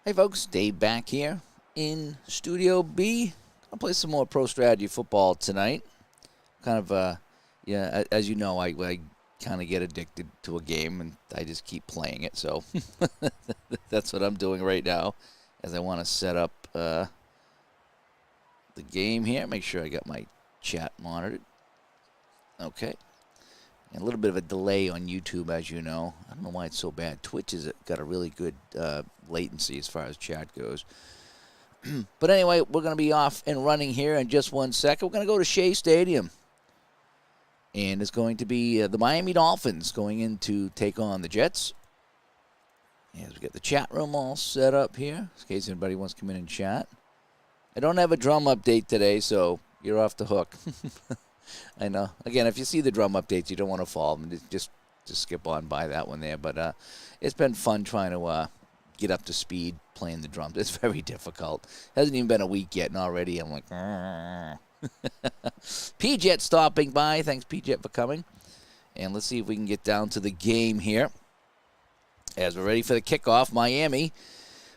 Hey folks, Dave back here in Studio B. I'll play some more Pro Strategy football tonight. Kind of, as you know, I kind of get addicted to a game and I just keep playing it. So that's what I'm doing right now as I want to set up the game here. Make sure I got my chat monitored. Okay. And a little bit of a delay on YouTube, as you know. I don't know why it's so bad. Twitch has got a really good latency as far as chat goes. But anyway, we're going to be off and running here in just 1 second. We're going to go to Shea Stadium. And it's going to be the Miami Dolphins going in to take on the Jets. As we get the chat room all set up here, in case anybody wants to come in and chat. I don't have a drum update today, so you're off the hook. I know. Again, if you see the drum updates, you don't want to follow them. Just skip on by that one there. But it's been fun trying to get up to speed playing the drums. It's very difficult. Hasn't even been a week yet, and already I'm like, P-Jet stopping by. Thanks, P-Jet, for coming. And let's see if we can get down to the game here. As we're ready for the kickoff, Miami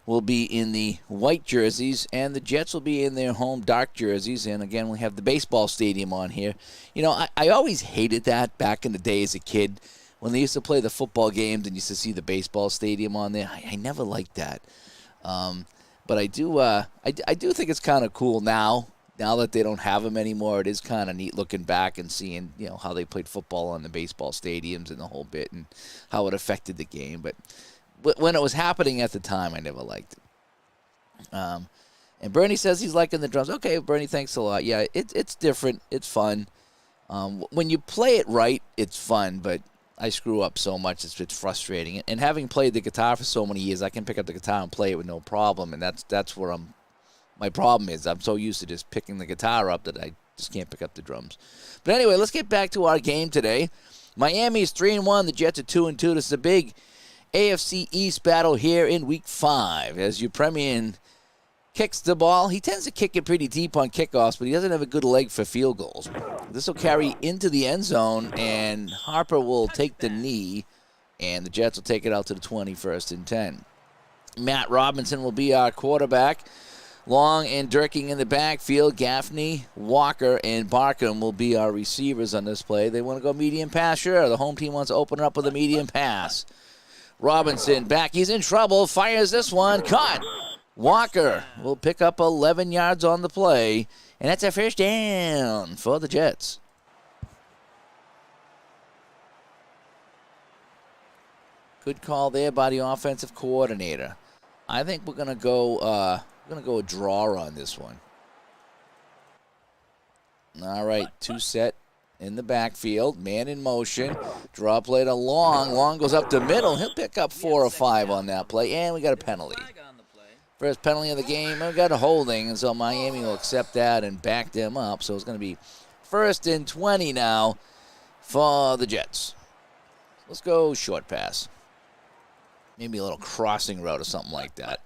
will be in the white jerseys, and the Jets will be in their home dark jerseys. And again, we have the baseball stadium on here. You know, I always hated that back in the day as a kid when they used to play the football games and used to see the baseball stadium on there. I never liked that. But I do think it's kind of cool now that they don't have them anymore. It is kind of neat looking back and seeing, you know, how they played football on the baseball stadiums and the whole bit and how it affected the game. But when it was happening at the time, I never liked it. And Bernie says he's liking the drums. Okay, Bernie, thanks a lot. Yeah, it's different. It's fun. When you play it right, it's fun, but I screw up so much, it's frustrating. And having played the guitar for so many years, I can pick up the guitar and play it with no problem, and that's where my problem is. I'm so used to just picking the guitar up that I just can't pick up the drums. But anyway, let's get back to our game today. Miami's 3-1. The Jets are 2-2. This is a big AFC East battle here in Week 5 as Upremian kicks the ball. He tends to kick it pretty deep on kickoffs, but he doesn't have a good leg for field goals. This will carry into the end zone, and Harper will take the knee, and the Jets will take it out to the 21st and 10. Matt Robinson will be our quarterback. Long and Dirking in the backfield. Gaffney, Walker, and Barkham will be our receivers on this play. They want to go medium pass. Sure, the home team wants to open it up with a medium pass. Robinson back. He's in trouble. Fires this one. Caught. Walker will pick up 11 yards on the play. And that's a first down for the Jets. Good call there by the offensive coordinator. I think we're gonna go a draw on this one. All right, two set in the backfield. Man in motion. Draw play to Long. Long goes up the middle. He'll pick up 4 or 5 on that play. And we got a penalty. First penalty of the game. We got a holding. And so Miami will accept that and back them up. So it's going to be 1st and 20 now for the Jets. Let's go short pass. Maybe a little crossing route or something like that.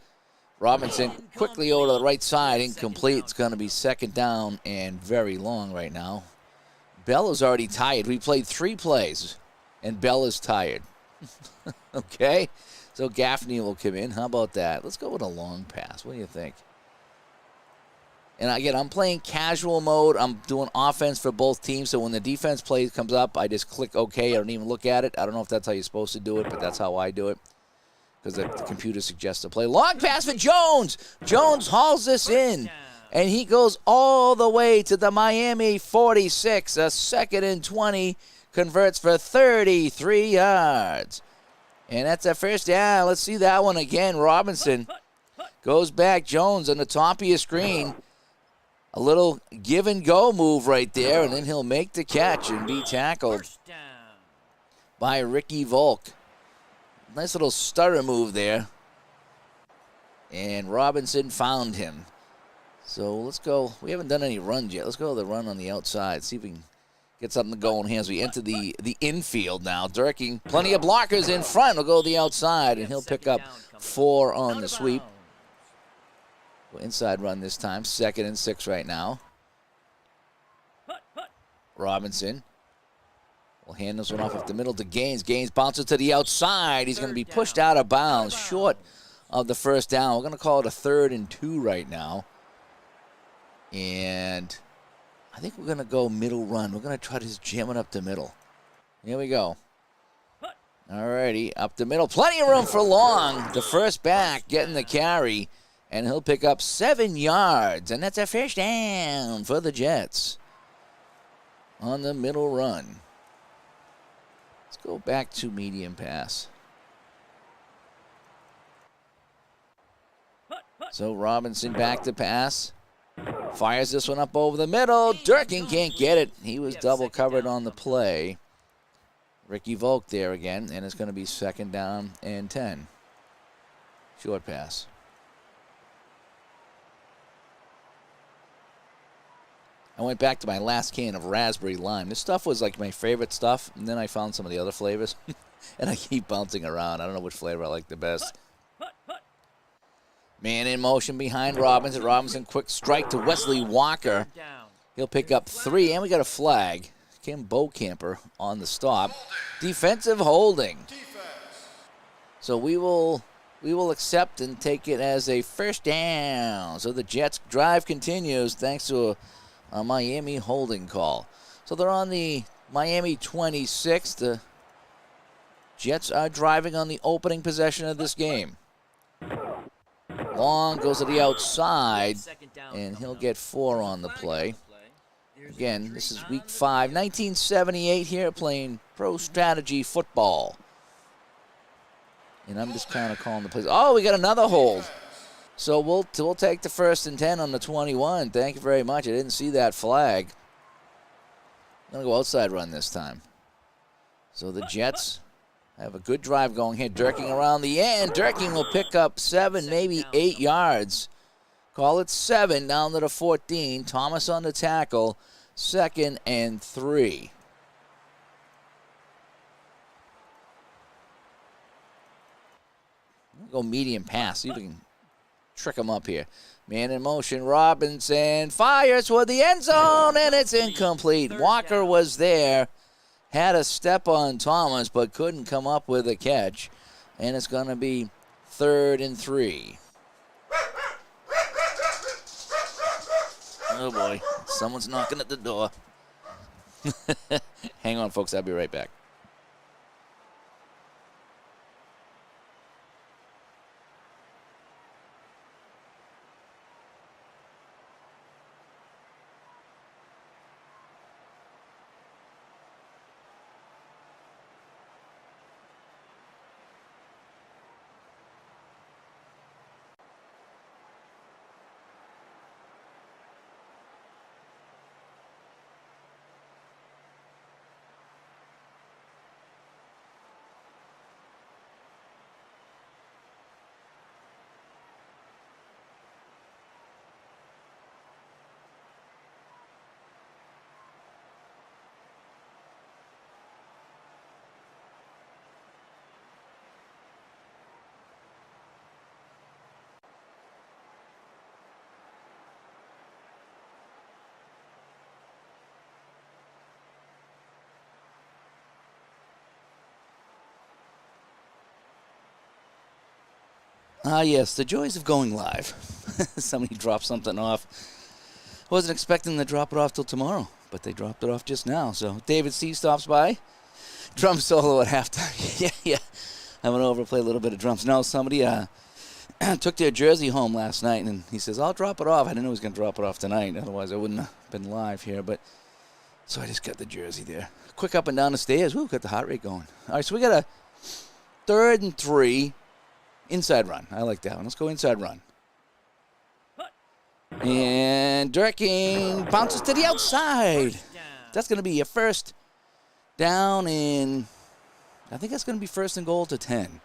Robinson quickly over to the right side. Incomplete. It's going to be 2nd down and very long right now. Bell is already tired. We played 3 plays, and Bell is tired. Okay? So Gaffney will come in. How about that? Let's go with a long pass. What do you think? And again, I'm playing casual mode. I'm doing offense for both teams, so when the defense play comes up, I just click OK. I don't even look at it. I don't know if that's how you're supposed to do it, but that's how I do it because the computer suggests to play. Long pass for Jones. Jones hauls this in. And he goes all the way to the Miami 46. A 2nd and 20. Converts for 33 yards. And that's a first down. Let's see that one again. Robinson goes back. Jones on the top of your screen. A little give and go move right there. And then he'll make the catch and be tackled by Ricky Volk. Nice little stutter move there. And Robinson found him. So let's go. We haven't done any runs yet. Let's go to the run on the outside. See if we can get something going here as we enter the infield now. Dirking, plenty of blockers in front. We'll go to the outside, and he'll pick up 4 on the sweep. Well, inside run this time. 2nd and 6 right now. Robinson will hand this one off the middle to Gaines. Gaines bounces to the outside. He's going to be pushed out of bounds. Short of the first down. We're going to call it a 3rd and 2 right now. And I think we're going to go middle run. We're going to try to just jam it up the middle. Here we go. Alrighty, up the middle. Plenty of room for Long. The first back getting the carry. And he'll pick up 7 yards. And that's a first down for the Jets on the middle run. Let's go back to medium pass. So Robinson back to pass. Fires this one up over the middle. Durkin can't get it. He was double covered on the play. Ricky Volk there again, and it's going to be 2nd down and 10. Short pass. I went back to my last can of raspberry lime. This stuff was like my favorite stuff, and then I found some of the other flavors, and I keep bouncing around. I don't know which flavor I like the best. Man in motion behind Robinson. Robinson, quick strike to Wesley Walker. He'll pick up 3, and we got a flag. Kim Bocamper on the stop. Defensive holding. So we will accept and take it as a first down. So the Jets' drive continues thanks to a Miami holding call. So they're on the Miami 26. The Jets are driving on the opening possession of this game. Long goes to the outside, and he'll get 4 on the play. Again, this is week 5, 1978 here, playing pro strategy football. And I'm just kind of calling the plays. Oh, we got another hold. So we'll take the 1st and 10 on the 21. Thank you very much. I didn't see that flag. I'm going to go outside run this time. So the Jets have a good drive going here. Durkin around the end. Durkin will pick up 7, maybe 8 yards. Call it 7 down to the 14. Thomas on the tackle. 2nd and 3. We'll go medium pass. See if we can trick him up here. Man in motion. Robinson fires for the end zone, and it's incomplete. Walker was there. Had a step on Thomas, but couldn't come up with a catch. And it's going to be 3rd and 3. Oh, boy. Someone's knocking at the door. Hang on, folks. I'll be right back. Ah, yes, the joys of going live. Somebody dropped something off. Wasn't expecting to drop it off till tomorrow, but they dropped it off just now. So David C. stops by. Drum solo at halftime. yeah. I went over to play a little bit of drums. No, somebody took their jersey home last night, and he says, I'll drop it off. I didn't know he was going to drop it off tonight. Otherwise, I wouldn't have been live here. But so I just got the jersey there. Quick up and down the stairs. Woo, got the heart rate going. All right, so we got a 3rd and 3. Inside run. I like that one. Let's go inside run. And Durkin bounces to the outside. That's going to be a first down in, I think that's going to be 1st and goal to 10.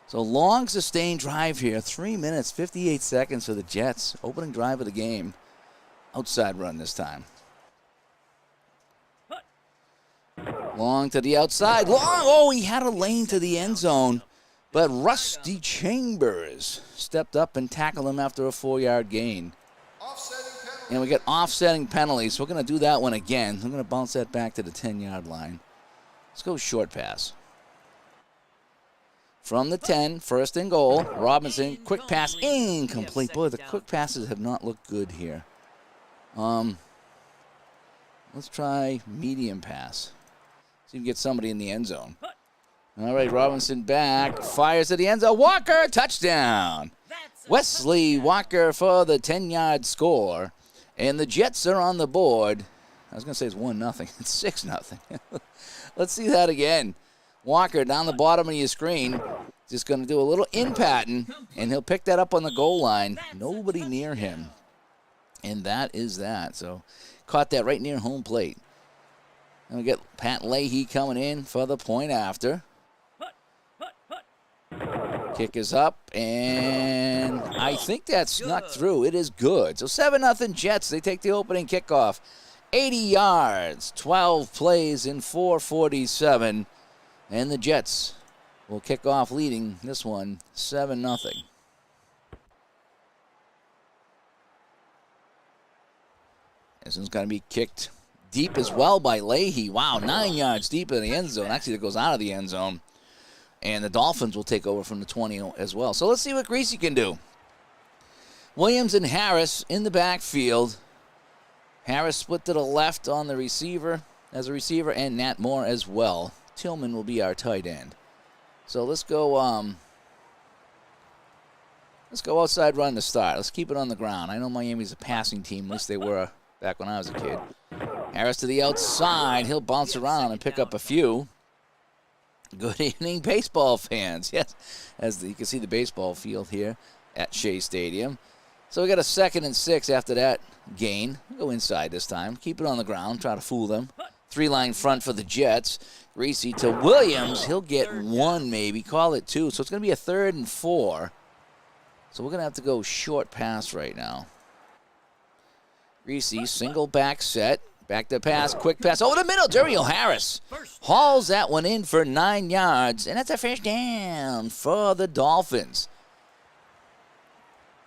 So long sustained drive here. 3 minutes, 58 seconds for the Jets. Opening drive of the game. Outside run this time. Long to the outside. Long. Oh, he had a lane to the end zone. But Rusty Chambers stepped up and tackled him after a 4-yard gain. And we got offsetting penalties. So we're going to do that one again. I'm going to bounce that back to the 10-yard line. Let's go short pass. from the 10, first and goal. Robinson, quick pass, incomplete. Boy, the quick passes have not looked good here. Let's try medium pass. See if we can get somebody in the end zone. All right, Robinson back, fires to the end zone. Walker, touchdown. Wesley Walker for the 10-yard score. And the Jets are on the board. I was going to say it's 1-0. It's 6-0. Let's see that again. Walker down the bottom of your screen. Just going to do a little in pattern, and he'll pick that up on the goal line. Nobody near him. And that is that. So caught that right near home plate. And we get Pat Leahy coming in for the point after. Kick is up, and I think that's snuck through. It is good. So 7-0 Jets. They take the opening kickoff. 80 yards, 12 plays in 4:47. And the Jets will kick off leading this one 7-0. This one's going to be kicked deep as well by Leahy. Wow, 9 yards deep in the end zone. Actually, it goes out of the end zone. And the Dolphins will take over from the 20 as well. So let's see what Greasy can do. Williams and Harris in the backfield. Harris split to the left on the receiver as a receiver, and Nat Moore as well. Tillman will be our tight end. So let's go outside run to start. Let's keep it on the ground. I know Miami's a passing team. At least they were back when I was a kid. Harris to the outside. He'll bounce around and pick up a few. Good evening, baseball fans. Yes, you can see the baseball field here at Shea Stadium. So we got a 2nd and 6 after that gain. We'll go inside this time. Keep it on the ground. Try to fool them. 3-line front for the Jets. Greasy to Williams. He'll get 1 maybe. Call it 2. So it's going to be a 3rd and 4. So we're going to have to go short pass right now. Greasy, single back set. Back to pass, quick pass over the middle. Dario Harris hauls that one in for 9 yards, and that's a first down for the Dolphins.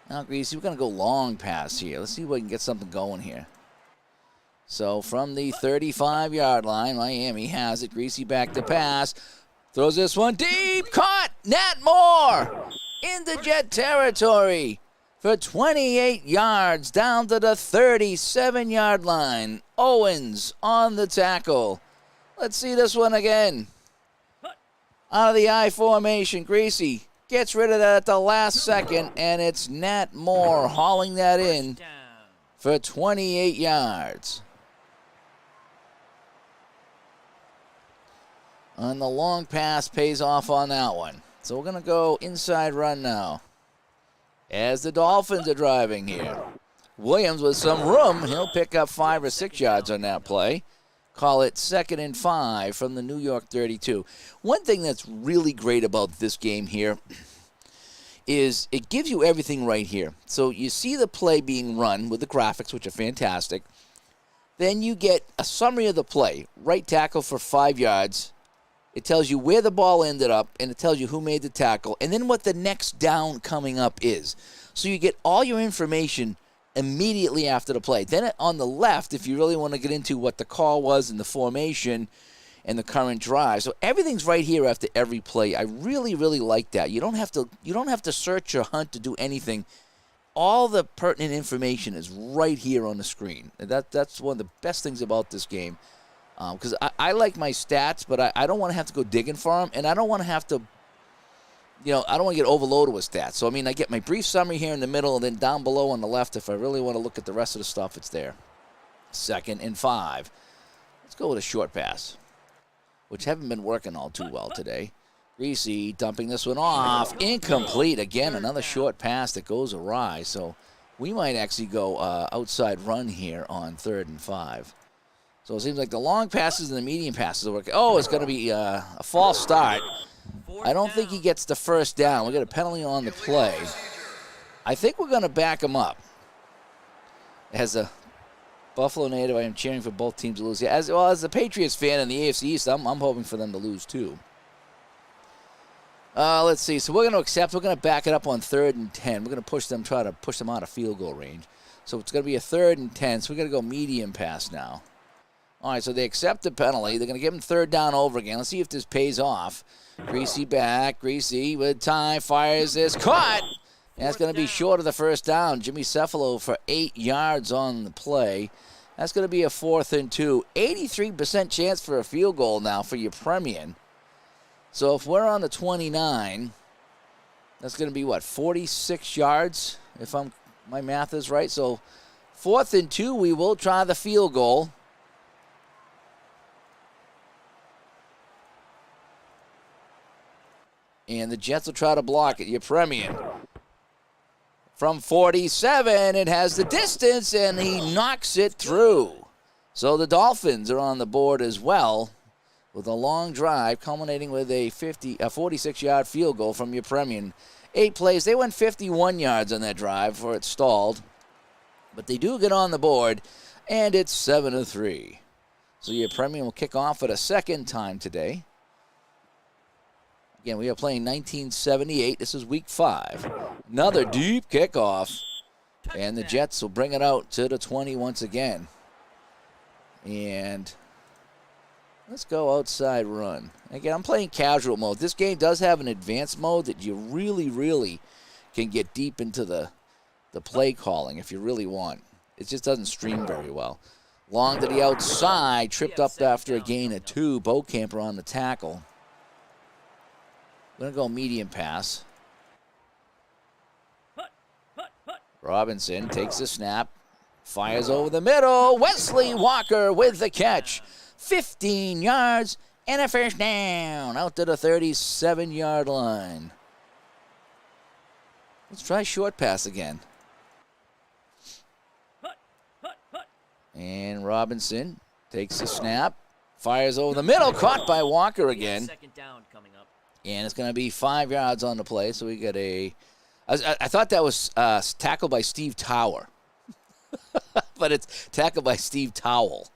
Now, Greasy, we're going to go long pass here. Let's see if we can get something going here. So from the 35-yard line, Miami has it. Greasy back to pass. Throws this one deep. Caught. Nat Moore into Jet territory for 28 yards down to the 37-yard line. Owens on the tackle. Let's see this one again. Out of the I formation, Greasy gets rid of that at the last second, and it's Nat Moore hauling that in for 28 yards. And the long pass pays off on that one. So we're going to go inside run now as the Dolphins are driving here. Williams with some room. He'll pick up 5 or 6 yards on that play. Call it 2nd and 5 from the New York 32. One thing that's really great about this game here is it gives you everything right here. So you see the play being run with the graphics, which are fantastic. Then you get a summary of the play. Right tackle for 5 yards. It tells you where the ball ended up, and it tells you who made the tackle, and then what the next down coming up is. So you get all your information immediately after the play. Then on the left, if you really want to get into what the call was and the formation and the current drive. So everything's right here after every play. I really, really like that. You don't have to search or hunt to do anything. All the pertinent information is right here on the screen. That's one of the best things about this game. Because I like my stats, but I don't want to have to go digging for them, and I don't want to have to, I don't want to get overloaded with stats. So, I get my brief summary here in the middle, and then down below on the left, if I really want to look at the rest of the stuff, it's there. 2nd and 5. Let's go with a short pass, which haven't been working all too well today. Greasy dumping this one off. Incomplete. Again, another short pass that goes awry. So we might actually go outside run here on 3rd and 5. So it seems like the long passes and the medium passes are working. Oh, it's going to be a false start. I don't think he gets the first down. We got a penalty on the play. I think we're going to back him up. As a Buffalo native, I am cheering for both teams to lose. Yeah, as well as a Patriots fan in the AFC East, I'm hoping for them to lose too. Let's see. So we're going to accept. We're going to back it up on 3rd and 10. We're going to try to push them out of field goal range. So it's going to be a 3rd and 10. So we're going to go medium pass now. All right, so they accept the penalty. They're going to give him third down over again. Let's see if this pays off. Greasy back. Greasy with time. Fires this. Caught! And that's going to be short of the first down. Jimmy Cephalo for 8 yards on the play. That's going to be a 4th and 2. 83% chance for a field goal now for your Premium. So if we're on the 29, that's going to be, what, 46 yards, if my math is right. So 4th and 2, we will try the field goal. And the Jets will try to block it. Your Premium. From 47, it has the distance, and he knocks it through. So the Dolphins are on the board as well with a long drive culminating with a 46-yard field goal from your Premium. 8 plays. They went 51 yards on that drive before it stalled. But they do get on the board, and it's 7-3. So your Premium will kick off for the second time today. Again, we are playing 1978. This is week 5. Another deep kickoff. And the Jets will bring it out to the 20 once again. And let's go outside run. Again, I'm playing casual mode. This game does have an advanced mode that you really, really can get deep into the play calling if you really want. It just doesn't stream very well. Long to the outside, tripped up after a gain of 2. Beaucamper on the tackle. Going to go medium pass. Robinson takes the snap. Fires over the middle. Wesley Walker with the catch. 15 yards and a first down. Out to the 37-yard line. Let's try short pass again. And Robinson takes the snap. Fires over the middle. Caught by Walker again. Second down coming up. And it's going to be 5 yards on the play. So we get a... I thought that was tackled by Steve Tower. But it's tackled by Steve Towell.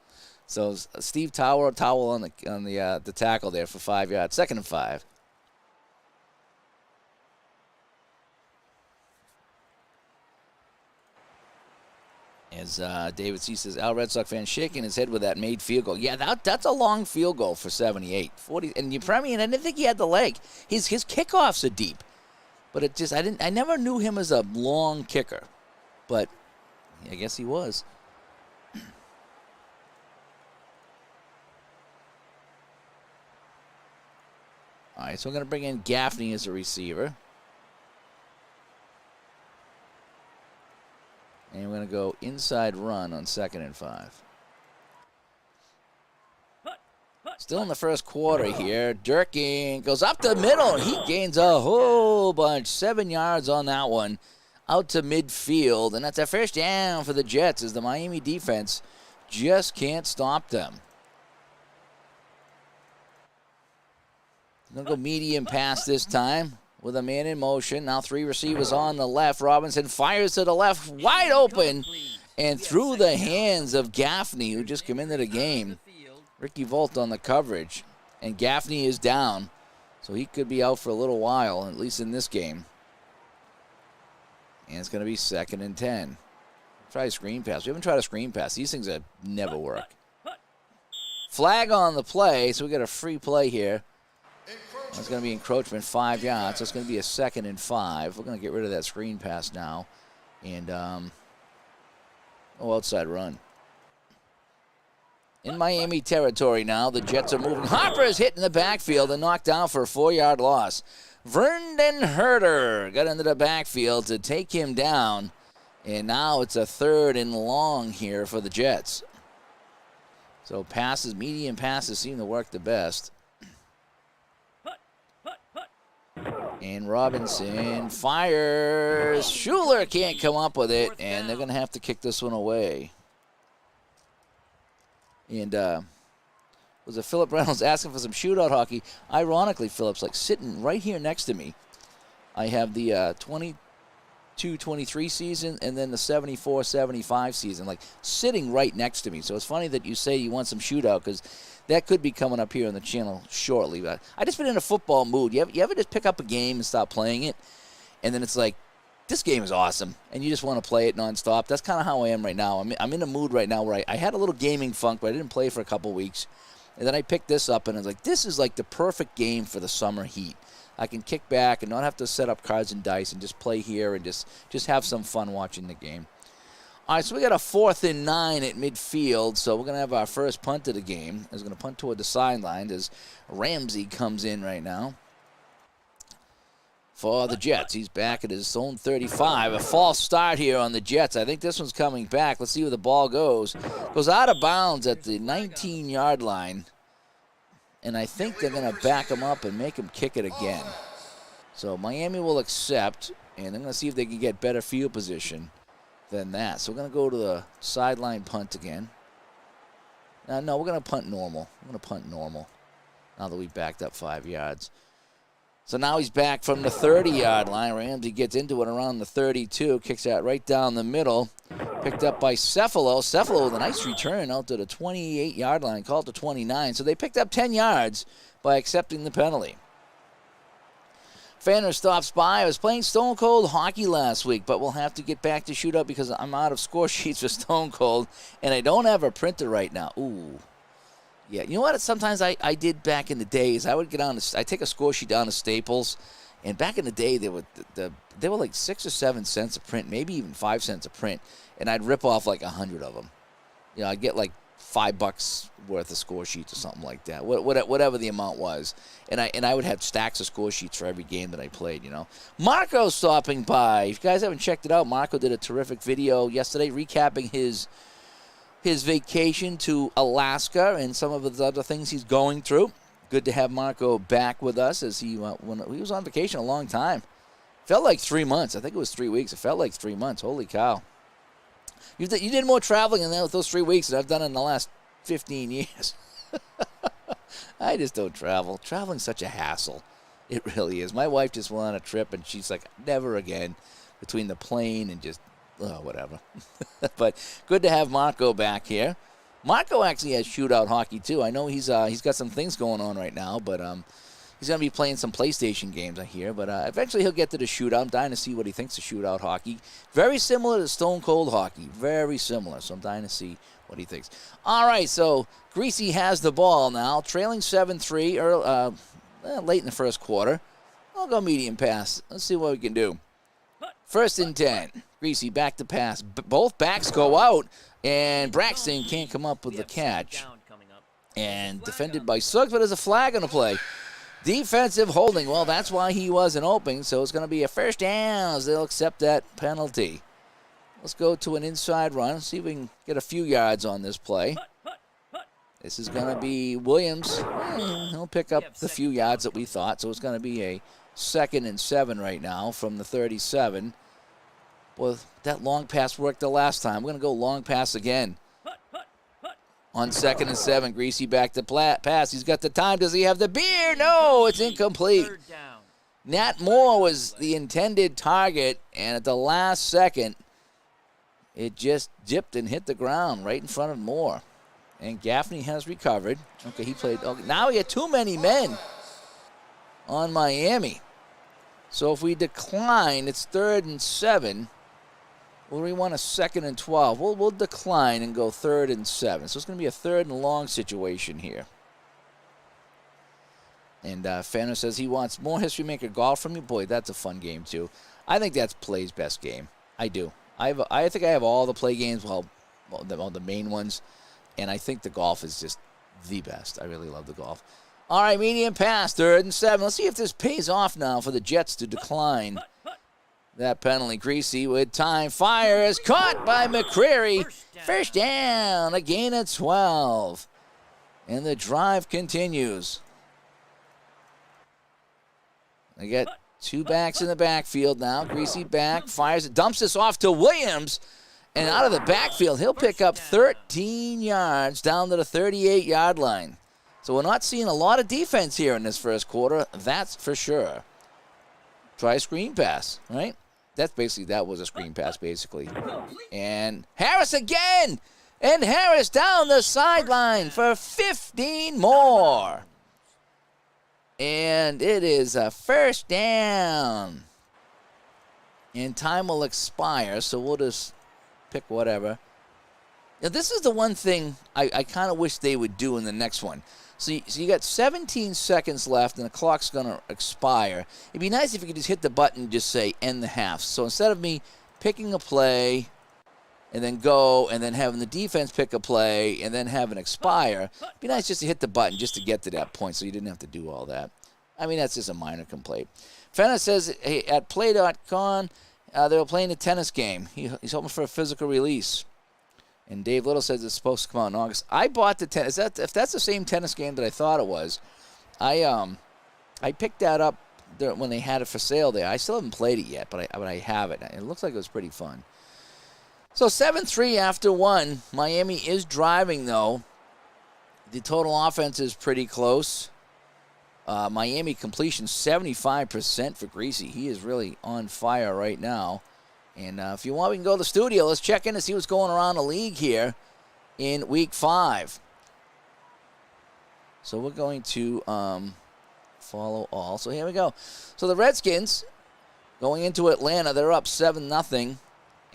So Steve Towell on the tackle there for 5 yards. 2nd and 5. As David C. says, Al Red Sox fan shaking his head with that made field goal. Yeah, that's a long field goal for 78. 40, and Premium, I didn't think he had the leg. His kickoffs are deep. But it just I never knew him as a long kicker. But I guess he was. All right, so we're going to bring in Gaffney as a receiver. And we're going to go inside run on 2nd and 5. Still in the first quarter here. Durkin goes up the middle. He gains a whole bunch. 7 yards on that one. Out to midfield. And that's a first down for the Jets as the Miami defense just can't stop them. Going to go medium pass this time with a man in motion. Now 3 receivers on the left. Robinson fires to the left, wide open, and through the hands of Gaffney, who just came into the game. Ricky Volt on the coverage, and Gaffney is down, so he could be out for a little while, at least in this game. And it's going to be 2nd and 10. Try a screen pass. We haven't tried a screen pass. These things that never work. Flag on the play, so we got a free play here. It's going to be encroachment, 5 yards. So it's going to be a 2nd and 5. We're going to get rid of that screen pass now. And, outside run. In Miami territory now, the Jets are moving. Harper is hit in the backfield and knocked down for a 4-yard loss. Vernon Herter got into the backfield to take him down. And now it's a 3rd and long here for the Jets. So passes, medium passes seem to work the best. And Robinson fires. Schuler can't come up with it, and they're going to have to kick this one away. And was it Philip Reynolds asking for some shootout hockey? Ironically, Philip's like sitting right here next to me. I have the 22-23 season and then the 74-75 season, like sitting right next to me. So it's funny that you say you want some shootout because that could be coming up here on the channel shortly. But I just been in a football mood. You ever just pick up a game and stop playing it, and then it's like this game is awesome, and you just want to play it nonstop. That's kind of how I am right now. I'm in a mood right now where I had a little gaming funk, but I didn't play for a couple weeks. And then I picked this up, and I was like, this is like the perfect game for the summer heat. I can kick back and not have to set up cards and dice and just play here and just have some fun watching the game. All right, so we got a 4th and 9 at midfield, so we're going to have our first punt of the game. He's going to punt toward the sideline as Ramsey comes in right now for the Jets. He's back at his own 35. A false start here on the Jets. I think this one's coming back. Let's see where the ball goes. Goes out of bounds at the 19-yard line, and I think they're going to back him up and make him kick it again. So Miami will accept, and they're going to see if they can get better field position than that. So we're going to go to the sideline punt again. No, we're going to punt normal. We're going to punt normal now that we've backed up 5 yards. So now he's back from the 30-yard line. Ramsey gets into it around the 32, kicks that right down the middle. Picked up by Cephalo. Cephalo with a nice return out to the 28-yard line, called to 29. So they picked up 10 yards by accepting the penalty. Fanner stops by. I was playing Stone Cold hockey last week, but we'll have to get back to shootout because I'm out of score sheets for Stone Cold, and I don't have a printer right now. Ooh. Yeah, you know what? Sometimes I did back in the days. I would get on. I take a score sheet down to Staples, and back in the day they were like 6 or 7 cents a print, maybe even 5 cents a print, and I'd rip off like 100 of them. You know, I'd get like $5 worth of score sheets or something like that, whatever the amount was, and I would have stacks of score sheets for every game that I played. You know, Marco stopping by. If you guys haven't checked it out, Marco did a terrific video yesterday recapping his vacation to Alaska and some of the other things he's going through. Good to have Marco back with us as he was on vacation a long time. Felt like 3 months. I think it was 3 weeks. It felt like 3 months. Holy cow. You did more traveling in those 3 weeks than I've done in the last 15 years. I just don't travel. Traveling's such a hassle. It really is. My wife just went on a trip, and she's like, never again, between the plane and just whatever. But good to have Marco back here. Marco actually has shootout hockey too. I know he's got some things going on right now, but he's going to be playing some PlayStation games, I hear. But eventually he'll get to the shootout. I'm dying to see what he thinks of shootout hockey. Very similar to Stone Cold hockey. Very similar. So I'm dying to see what he thinks. All right, so Greasy has the ball now, trailing 7-3 late in the first quarter. I'll go medium pass. Let's see what we can do. 1st and 10. Greasy back to pass. Both backs go out, and Braxton can't come up with the catch. And defended by Suggs, but there's a flag on the play. Defensive holding. Well, that's why he wasn't open, so it's going to be a 1st down as they'll accept that penalty. Let's go to an inside run, see if we can get a few yards on this play. This is going to be Williams. He'll pick up the few yards that we thought, so it's going to be a 2nd and 7 right now from the 37. Well, that long pass worked the last time. We're going to go long pass again. On 2nd and 7, Greasy back to pass. He's got the time. Does he have the beer? No, it's incomplete. Nat Moore was the intended target, and at the last second, it just dipped and hit the ground right in front of Moore. And Gaffney has recovered. Okay, he played. Okay, now we have too many men on Miami. So if we decline, it's 3rd and 7. Well, we want a 2nd and 12. We'll decline and go 3rd and 7. So it's going to be a 3rd and long situation here. And Fanner says he wants more History Maker golf from you. Boy, that's a fun game, too. I think that's Play's best game. I do. I think I have all the Play games, all the main ones. And I think the golf is just the best. I really love the golf. All right, medium pass, 3rd and 7. Let's see if this pays off now for the Jets to decline that penalty. Greasy with time. Fires. Caught by McCreary. 1st down. A gain of 12. And the drive continues. They get 2 backs in the backfield now. Greasy back. Fires it. Dumps this off to Williams. And out of the backfield, he'll pick up 13 yards down to the 38-yard line. So we're not seeing a lot of defense here in this first quarter. That's for sure. Try a screen pass, right? That was a screen pass, basically. And Harris again! And Harris down the sideline for 15 more. And it is a 1st down. And time will expire, so we'll just pick whatever. Now, this is the one thing I kind of wish they would do in the next one. So you got 17 seconds left, and the clock's going to expire. It'd be nice if you could just hit the button and just say end the half. So instead of me picking a play and then go and then having the defense pick a play and then have an expire, it'd be nice just to hit the button just to get to that point so you didn't have to do all that. I mean, that's just a minor complaint. Fenner says hey, at play.com, they were playing a tennis game. He's hoping for a physical release. And Dave Little says it's supposed to come out in August. I bought the tennis. If that's the same tennis game that I thought it was, I picked that up when they had it for sale there. I still haven't played it yet, but I have it. It looks like it was pretty fun. So 7-3 after 1. Miami is driving, though. The total offense is pretty close. Miami completion 75% for Greasy. He is really on fire right now. And if you want, we can go to the studio. Let's check in to see what's going around the league here in Week 5. So we're going to follow all. So here we go. So the Redskins going into Atlanta, they're up 7-0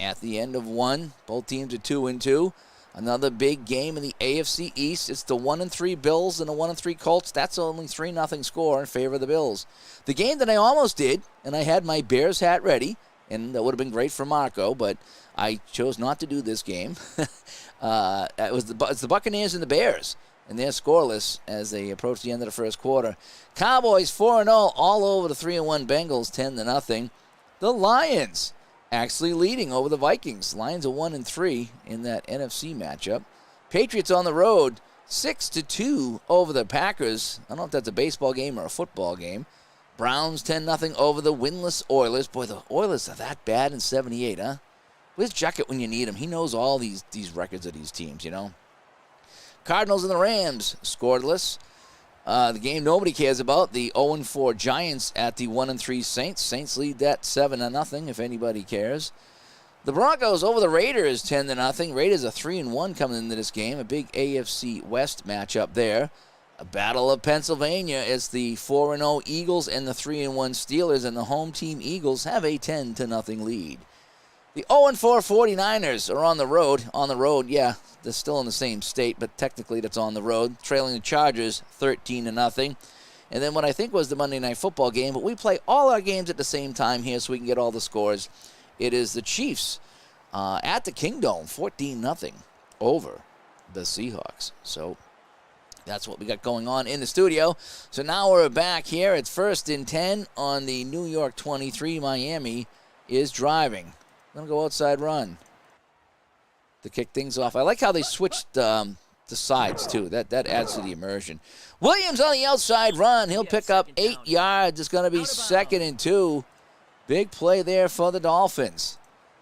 at the end of 1. Both teams are 2-2. Another big game in the AFC East. It's the 1-3 Bills and the 1-3 Colts. That's only 3-0 score in favor of the Bills. The game that I almost did, and I had my Bears hat ready, and that would have been great for Marco, but I chose not to do this game. It's the Buccaneers and the Bears, and they're scoreless as they approach the end of the first quarter. Cowboys 4-0 all over the 3-1 Bengals, 10-0. The Lions actually leading over the Vikings. Lions are 1-3 in that NFC matchup. Patriots on the road 6-2 over the Packers. I don't know if that's a baseball game or a football game. Browns 10-0 over the winless Oilers. Boy, the Oilers are that bad in 78, huh? Where's Juckett when you need him? He knows all these records of these teams, you know. Cardinals and the Rams scoreless. The game nobody cares about, the 0-4 Giants at the 1-3 Saints. Saints lead that 7-0 if anybody cares. The Broncos over the Raiders 10-0. Raiders are 3-1 coming into this game. A big AFC West matchup there. A battle of Pennsylvania is the 4-0 Eagles and the 3-1 Steelers, and the home team Eagles have a 10-0 lead. The 0-4 49ers are on the road. On the road, yeah, they're still in the same state, but technically that's on the road, trailing the Chargers 13-0. And then what I think was the Monday Night Football game, but we play all our games at the same time here so we can get all the scores. It is the Chiefs at the Kingdome, 14-0 over the Seahawks. So that's what we got going on in the studio. So now we're back here. It's 1st and 10 on the New York 23. Miami is driving. Going to go outside run to kick things off. I like how they switched the sides, too. That adds to the immersion. Williams on the outside run. He'll pick up 8 yards. It's going to be 2nd and 2. Big play there for the Dolphins.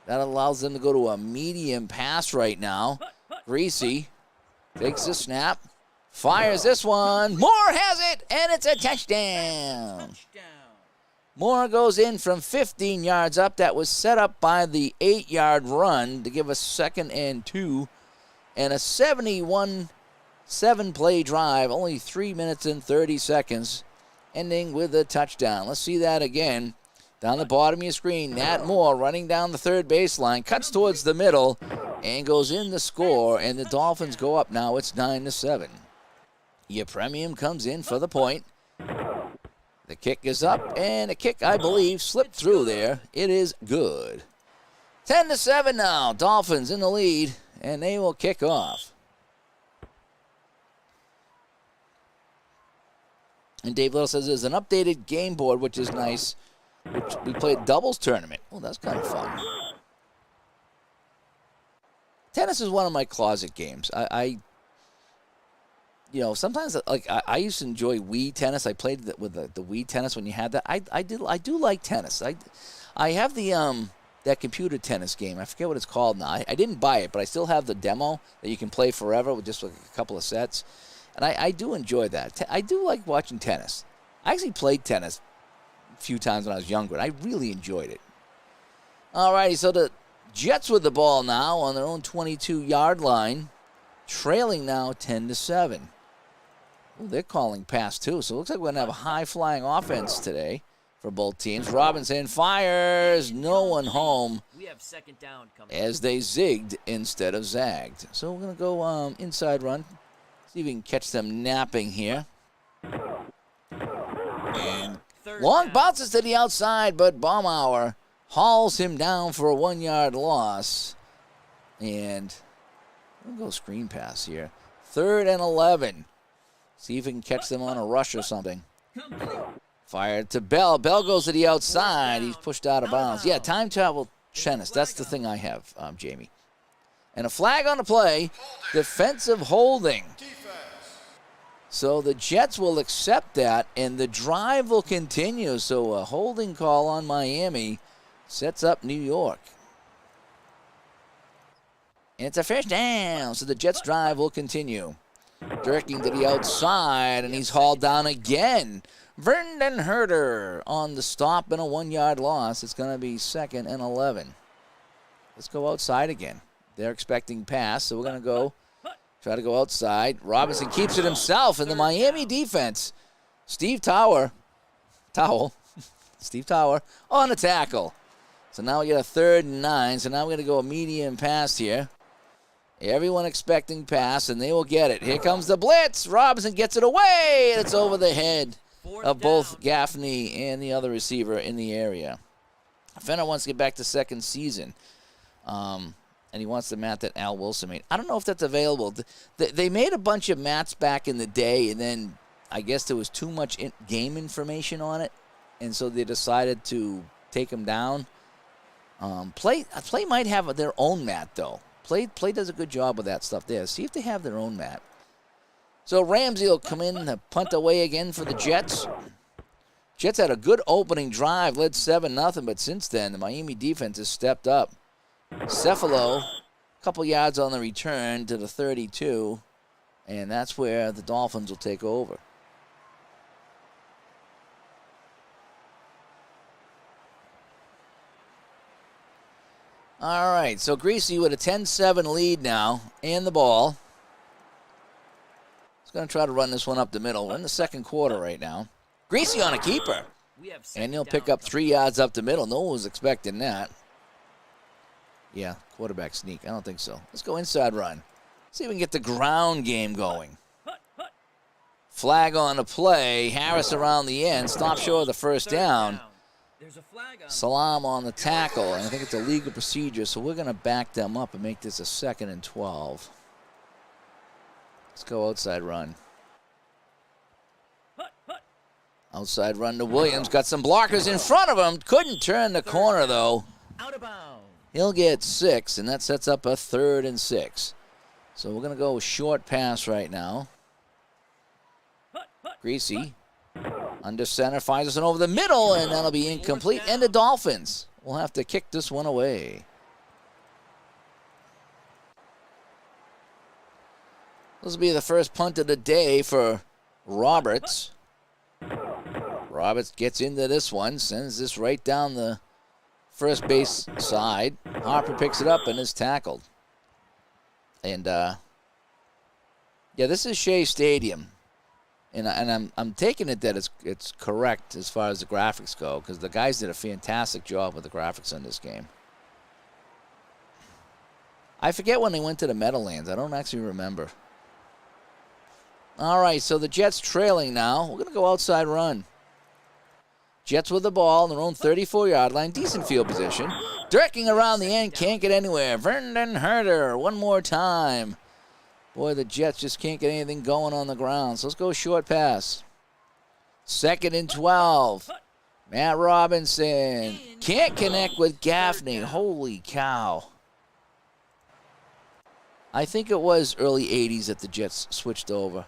That allows them to go to a medium pass right now. Greasy takes the snap. Fires this one. Moore has it, and it's a touchdown. Moore goes in from 15 yards up. That was set up by the 8-yard run to give us 2nd and 2. And a 71-7-play drive, only 3 minutes and 30 seconds, ending with a touchdown. Let's see that again. Down the bottom of your screen, Nat Moore running down the third baseline, cuts towards the middle, and goes in the score, and the Dolphins go up now. It's 9-7. Your premium comes in for the point. The kick is up, and a kick, I believe, slipped through there. It is good. 10-7 now. Dolphins in the lead, and they will kick off. And Dave Little says there's an updated game board, which is nice. Which we played doubles tournament. Well, that's kind of fun. Tennis is one of my closet games. Sometimes I used to enjoy Wii tennis. I played with the Wii tennis when you had that. I do like tennis. I have the that computer tennis game. I forget what it's called now. I didn't buy it, but I still have the demo that you can play forever with just like a couple of sets. And I do enjoy that. I do like watching tennis. I actually played tennis a few times when I was younger, and I really enjoyed it. All righty, so the Jets with the ball now on their own 22-yard line, trailing now 10-7. Ooh, they're calling pass, too, so it looks like we're going to have a high-flying offense today for both teams. Robinson fires. No one home We have second down coming. as they zigged instead of zagged. So we're going to go inside run. See if we can catch them napping here. And long bounces to the outside, but Baumauer hauls him down for a 1-yard loss. And we'll go screen pass here. 3rd and 11. See if we can catch them on a rush or something. Fired to Bell. Bell goes to the outside. He's pushed out of bounds. Yeah, time travel tennis. That's the thing I have, Jamie. And a flag on the play. Defensive holding. So the Jets will accept that, and the drive will continue. So a holding call on Miami sets up New York. And it's a first down, so the Jets' drive will continue. Directing to the outside, and he's hauled down again. Vernon Herter on the stop and a 1-yard loss. It's going to be 2nd and 11. Let's go outside again. They're expecting pass, so we're going to go try to go outside. Robinson keeps it himself, and the Miami defense, Steve Tower on the tackle. So now we get a 3rd and 9, so now we're going to go a medium pass here. Everyone expecting pass, and they will get it. Here comes the blitz. Robinson gets it away, and it's over the head of both Gaffney and the other receiver in the area. Fenner wants to get back to second season, and he wants the mat that Al Wilson made. I don't know if that's available. They made a bunch of mats back in the day, and then I guess there was too much game information on it, and so they decided to take them down. Play might have their own mat, though. Play does a good job with that stuff there. See if they have their own mat. So Ramsey will come in and punt away again for the Jets. Jets had a good opening drive, led 7-0, but since then the Miami defense has stepped up. Cephalo, a couple yards on the return to the 32, and that's where the Dolphins will take over. All right, so Greasy with a 10-7 lead now and the ball. He's going to try to run this one up the middle. We're in the second quarter right now. Greasy on a keeper. And he'll pick up 3 yards up the middle. No one was expecting that. Yeah, quarterback sneak. I don't think so. Let's go inside run. See if we can get the ground game going. Flag on the play. Harris around the end. Stop short of the first down. Salam on the tackle, and I think it's a legal procedure, so we're going to back them up and make this a 2nd and 12. Let's go outside run. Outside run to Williams. Got some blockers in front of him. Couldn't turn the corner, though. Out of bounds. He'll get 6, and that sets up a 3rd and 6. So we're going to go short pass right now. Greasy. Under center, finds us one over the middle, and that'll be incomplete. And the Dolphins will have to kick this one away. This will be the first punt of the day for Roberts. Roberts gets into this one, sends this right down the first base side. Harper picks it up and is tackled. And, yeah, this is Shea Stadium. And I'm taking it that it's correct as far as the graphics go, because the guys did a fantastic job with the graphics on this game. I forget when they went to the Meadowlands. I don't actually remember. All right, so the Jets trailing now. We're going to go outside run. Jets with the ball on their own 34-yard line. Decent field position. Directing around the end. Can't get anywhere. Vernon Herter one more time. Boy, the Jets just can't get anything going on the ground. So let's go short pass. 2nd and 12. Matt Robinson can't connect with Gaffney. Holy cow. I think it was early 80s that the Jets switched over.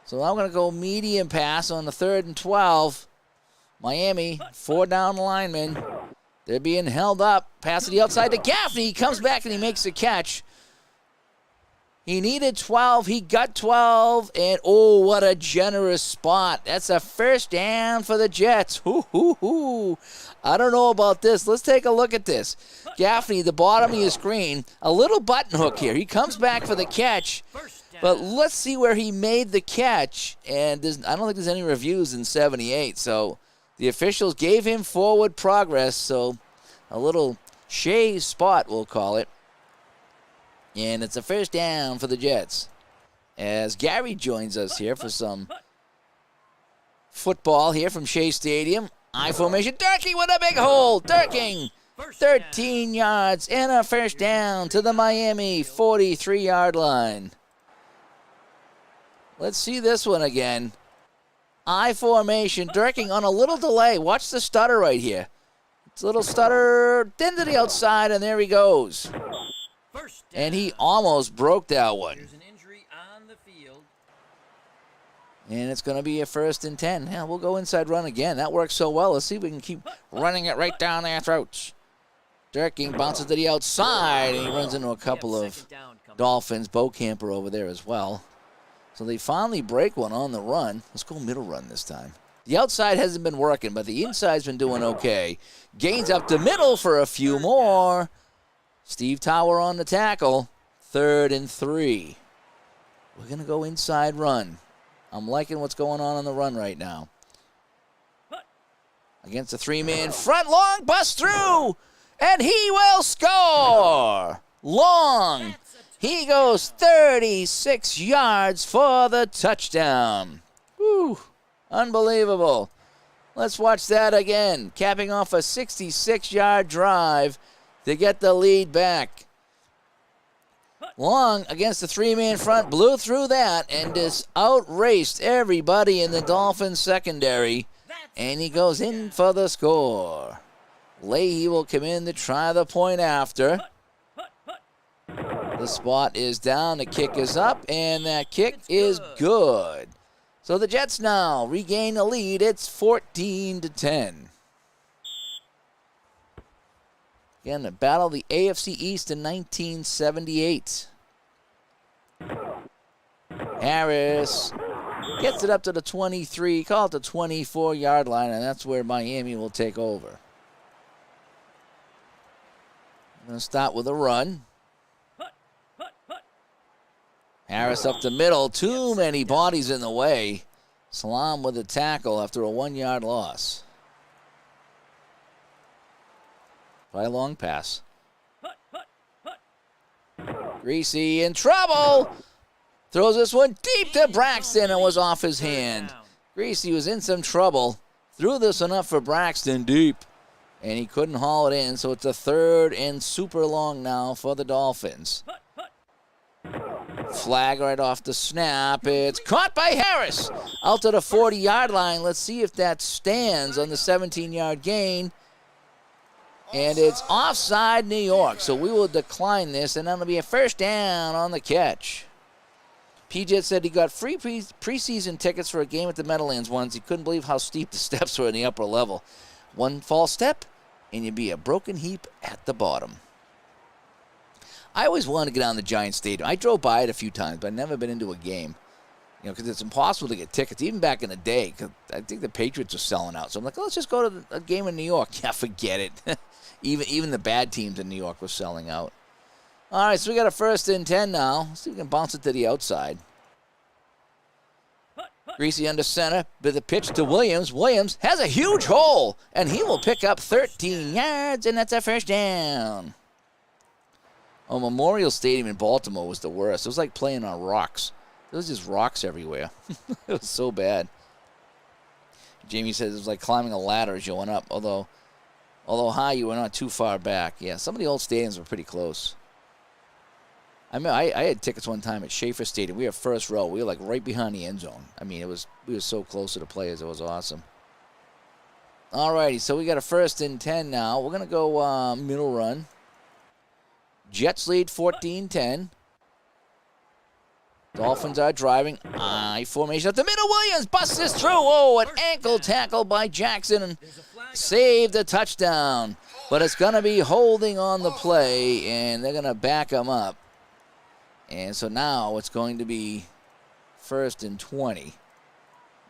So I'm going to go medium pass on the 3rd and 12. Miami, 4 down linemen. They're being held up. Pass to the outside to Gaffney. He comes back and he makes a catch. He needed 12. He got 12. And, oh, what a generous spot. That's a first down for the Jets. Hoo. I don't know about this. Let's take a look at this. Gaffney, the bottom of your screen, a little button hook here. He comes back for the catch. But let's see where he made the catch. And I don't think there's any reviews in 78. So The officials gave him forward progress, so a little Shea spot, we'll call it. And it's a first down for the Jets. As Gary joins us here for some football here from Shea Stadium. I formation. Durkee with a big hole. Durking. 13 yards and a first down to the Miami 43-yard line. Let's see this one again. I formation. Durking on a little delay. Watch the stutter right here. It's a little stutter. Then to the outside, and there he goes. And he almost broke that one. There's an injury on the field. And it's going to be a 1st and 10. Yeah, we'll go inside run again. That works so well. Let's see if we can keep running it right down their throats. Durking bounces to the outside, and he runs into a couple of Dolphins. Camper over there as well. So they finally break one on the run. Let's go middle run this time. The outside hasn't been working, but the inside's been doing okay. Gains up to middle for a few more. Steve Tower on the tackle. 3rd and 3. We're going to go inside run. I'm liking what's going on the run right now. Against a 3-man front. Long bust through. And he will score. Long. He goes 36 yards for the touchdown. Woo. Unbelievable. Let's watch that again. Capping off a 66-yard drive to get the lead back. Long against the 3-man front, blew through that and just outraced everybody in the Dolphins secondary. And he goes in for the score. Leahy will come in to try the point after. The spot is down, the kick is up, and that kick is good. So the Jets now regain the lead. It's 14-10. Again, the battle of the AFC East in 1978. Harris gets it up to the 23, call it the 24-yard line, and that's where Miami will take over. I'm going to start with a run. Harris up the middle. Too many bodies in the way. Salam with a tackle after a 1-yard loss. By a long pass. Greasy in trouble. Throws this one deep to Braxton and was off his hand. Greasy was in some trouble. Threw this one up for Braxton deep. And he couldn't haul it in, so it's a 3rd and super long now for the Dolphins. Flag right off the snap. It's caught by Harris. Out to the 40-yard line. Let's see if that stands on the 17-yard gain. And it's offside New York, so we will decline this, and that'll be a first down on the catch. PJ said he got free preseason tickets for a game at the Meadowlands once. He couldn't believe how steep the steps were in the upper level. One false step, and you'd be a broken heap at the bottom. I always wanted to get on the Giant Stadium. I drove by it a few times, but I've never been into a game. You know, because it's impossible to get tickets, even back in the day, because I think the Patriots are selling out. So I'm like, oh, let's just go to a game in New York. Yeah, forget it. even the bad teams in New York were selling out. All right, so we got a 1st and 10 now. Let's see if we can bounce it to the outside. Greasy under center with a pitch to Williams. Williams has a huge hole, and he will pick up 13 yards, and that's a first down. Oh, Memorial Stadium in Baltimore was the worst. It was like playing on rocks. There was just rocks everywhere. It was so bad. Jamie says it was like climbing a ladder as you went up, although high, you were not too far back. Yeah, some of the old stadiums were pretty close. I mean, I had tickets one time at Schaefer Stadium. We were first row. We were like right behind the end zone. I mean, we were so close to the players. It was awesome. All righty, so we got a 1st and 10 now. We're going to go middle run. Jets lead 14-10. Dolphins are driving. I formation up the middle. Williams busts this through. Oh, an ankle tackle by Jackson and saved a touchdown. But it's going to be holding on the play, and they're going to back him up. And so now it's going to be 1st and 20.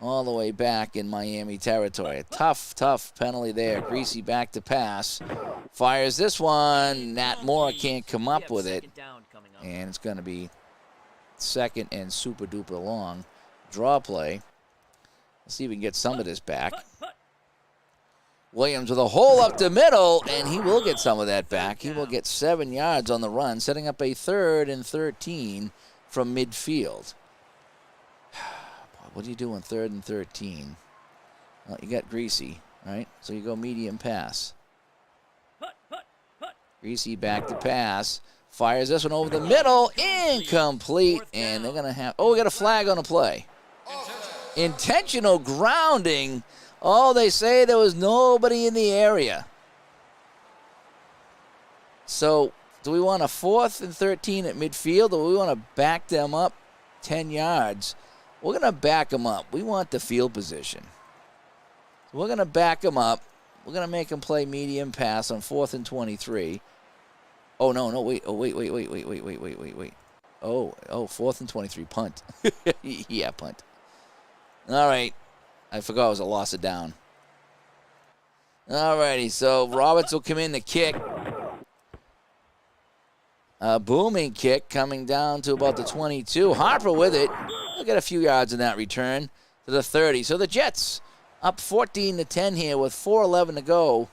All the way back in Miami territory. A tough penalty there. Greasy back to pass. Fires this one. Nat Moore can't come up with it. And it's going to be 2nd and super duper long. Draw play. Let's see if we can get some of this back. Williams with a hole up the middle, and he will get some of that back. He will get 7 yards on the run, setting up a 3rd and 13 from midfield. What do you do on 3rd and 13? Well, you got Greasy, right? So you go medium pass. Greasy back to pass. Fires this one over the middle. Incomplete. And they're going to have... Oh, we got a flag on the play. Intentional grounding. Oh, they say there was nobody in the area. So, do we want a 4th and 13 at midfield, or do we want to back them up 10 yards? We're going to back them up. We want the field position. So we're going to back them up. We're going to make them play medium pass on 4th and 23. Oh, no, wait. Oh, wait. Oh, 4th and 23, punt. Yeah, punt. All right. I forgot it was a loss of down. All righty, so Roberts will come in to kick. A booming kick coming down to about the 22. Harper with it. We'll get a few yards in that return to the 30. So the Jets up 14-10 here with 4:11 to go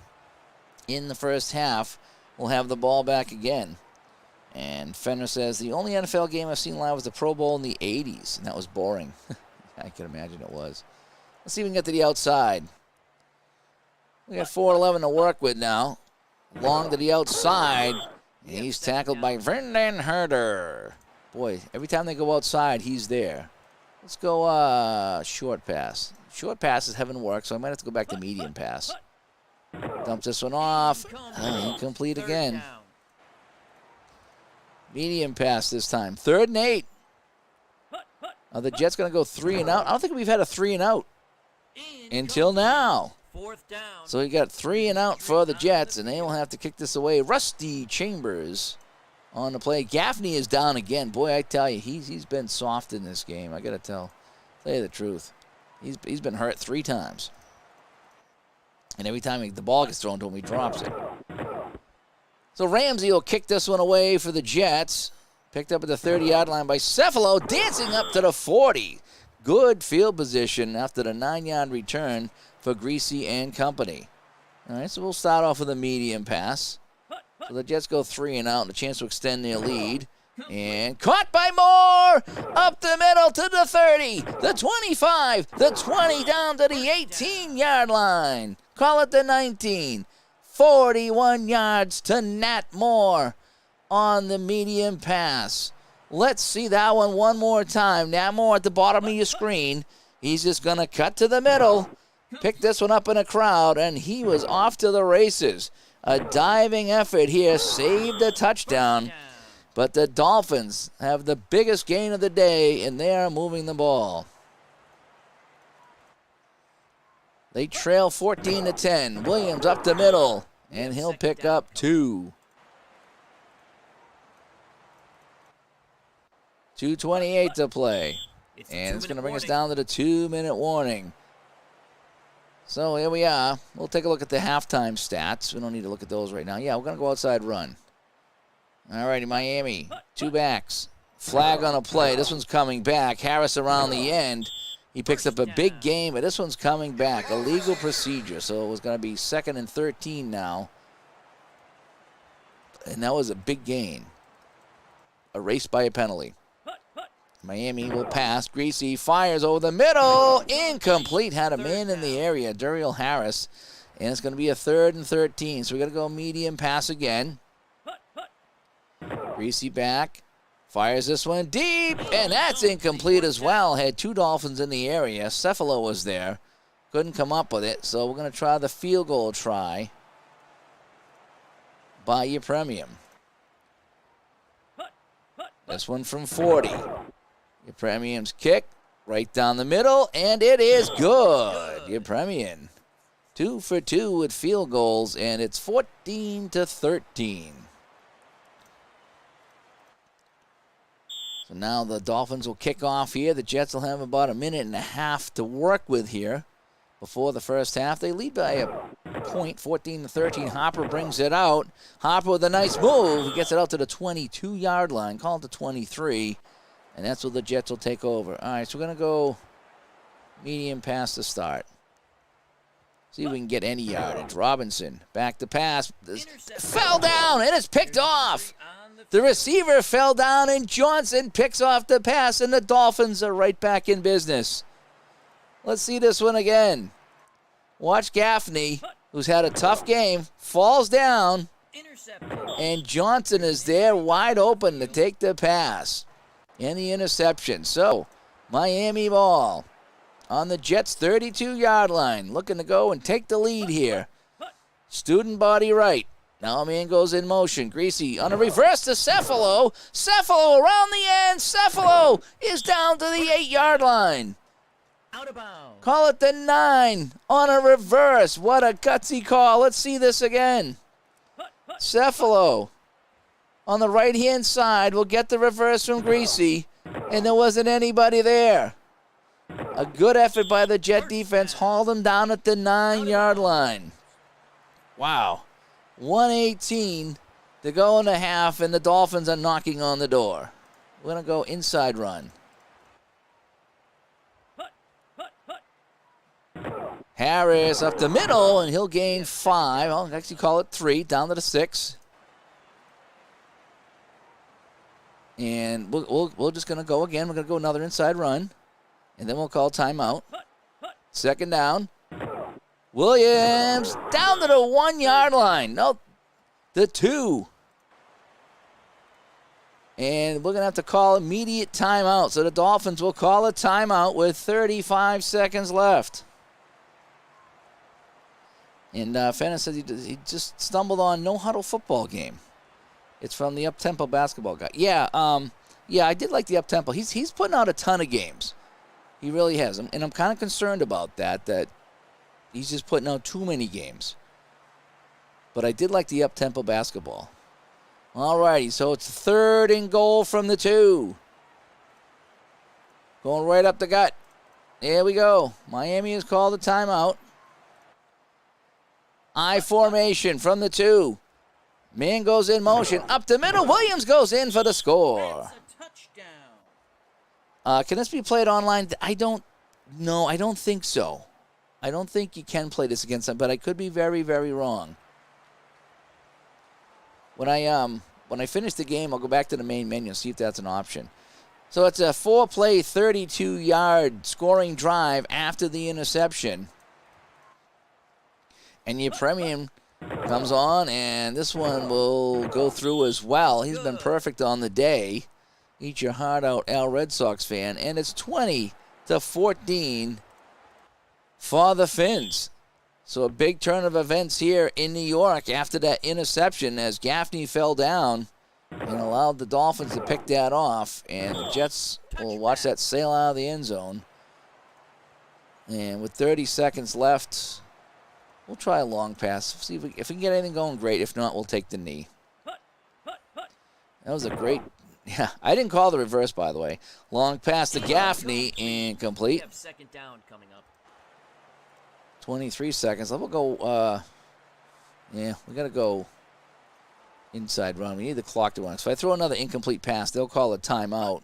in the first half. We'll have the ball back again. And Fenner says, the only NFL game I've seen live was the Pro Bowl in the 80s, and that was boring. I can imagine it was. Let's see if we can get to the outside. We got 4:11 to work with now. Long to the outside. And he's tackled by Vernon Herder. Boy, every time they go outside, he's there. Let's go short pass. Short passes haven't worked, so I might have to go back to medium pass. Dumps this one off. Incomplete again. Medium pass this time. 3rd and 8. Are the Jets going to go 3 and out? I don't think we've had a 3 and out until now. So we got 3 and out for the Jets, and they will have to kick this away. Rusty Chambers on the play. Gaffney is down again. Boy, I tell you, he's been soft in this game. I got to tell you the truth. He's been hurt 3 times. And every time the ball gets thrown to him, he drops it. So Ramsey will kick this one away for the Jets. Picked up at the 30-yard line by Cephalo, dancing up to the 40. Good field position after the 9-yard return for Greasy and company. All right, so we'll start off with a medium pass. So the Jets go 3 and out, and a chance to extend their lead. And caught by Moore! Up the middle to the 30, the 25, the 20, down to the 18-yard line. Call it the 19. 41 yards to Nat Moore on the medium pass. Let's see that one more time. Nat Moore at the bottom of your screen. He's just going to cut to the middle. Pick this one up in a crowd, and he was off to the races. A diving effort here saved a touchdown. But the Dolphins have the biggest gain of the day, and they are moving the ball. They trail 14-10. Williams up the middle, and he'll pick up 2. 2:28 to play. And it's going to bring us down to the 2-minute warning. So here we are. We'll take a look at the halftime stats. We don't need to look at those right now. Yeah, we're going to go outside run. All righty, Miami. 2 backs. Flag on a play. This one's coming back. Harris around the end. He picks up a big gain, but this one's coming back. Illegal procedure. So it was going to be 2nd and 13 now. And that was a big gain. Erased by a penalty. Miami will pass. Greasy fires over the middle. Incomplete. Had a man in the area, Duriel Harris. And it's going to be a 3rd and 13. So we got to go medium pass again. Greasy back. Fires this one deep. And that's incomplete as well. Had 2 Dolphins in the area. Cephalo was there. Couldn't come up with it. So we're going to try the field goal try by your premium. This one from 40. Your Premium's kick right down the middle, and it is good. Your Premium 2 for 2 with field goals, and it's 14-13. So now the Dolphins will kick off here. The Jets will have about a minute and a half to work with here before the first half. They lead by a point, 14-13. Harper brings it out. Harper with a nice move. He gets it out to the 22-yard line. Call it the 23. And that's where the Jets will take over. All right, so we're going to go medium pass to start. See if we can get any yardage. Robinson, back to pass. Fell down, and it's picked off. The receiver fell down, and Johnson picks off the pass, and the Dolphins are right back in business. Let's see this one again. Watch Gaffney, who's had a tough game, falls down, and Johnson is there wide open to take the pass and the interception. So, Miami ball on the Jets' 32-yard line, looking to go and take the lead here. Student body right. Now a man goes in motion. Greasy on a reverse to Cephalo. Cephalo around the end. Cephalo is down to the 8-yard line. Out of bounds. Call it the 9 on a reverse. What a gutsy call. Let's see this again. Cephalo on the right-hand side will get the reverse from Greasy, and there wasn't anybody there. A good effort by the Jet defense. Hauled him down at the 9-yard line. Wow. 1:18 to go in the half, and the Dolphins are knocking on the door. We're going to go inside run. Harris up the middle, and he'll gain 5. I'll actually call it 3, down to the 6. And we're just going to go again. We're going to go another inside run, and then we'll call timeout. Second down. Williams down to the 1-yard line. No, the 2. And we're going to have to call immediate timeout. So the Dolphins will call a timeout with 35 seconds left. And Fenner says he just stumbled on No Huddle football game. It's from the Up-Tempo basketball guy. Yeah, I did like the Up-Tempo. He's putting out a ton of games. He really has. And I'm kind of concerned about that he's just putting out too many games. But I did like the Up-Tempo basketball. All righty, so it's 3rd and goal from the 2. Going right up the gut. There we go. Miami has called a timeout. I formation from the 2. Man goes in motion. Up the middle. Williams goes in for the score. Can this be played online? I don't know. I don't think so. I don't think you can play this against them, but I could be very, very wrong. When I finish the game, I'll go back to the main menu and see if that's an option. So it's a 4-play, 32-yard scoring drive after the interception. And your premium comes on, and this one will go through as well. He's been perfect on the day. Eat your heart out, Al Red Sox fan. And it's 20-14 for the Fins. So a big turn of events here in New York after that interception as Gaffney fell down and allowed the Dolphins to pick that off. And the Jets will watch that sail out of the end zone. And with 30 seconds left, we'll try a long pass. See if we can get anything going, great. If not, we'll take the knee. That was a great... Yeah, I didn't call the reverse, by the way. Long pass to Gaffney, incomplete. We have second down coming up. 23 seconds. We'll go, we got to go inside run. We need the clock to run. So if I throw another incomplete pass, they'll call a timeout.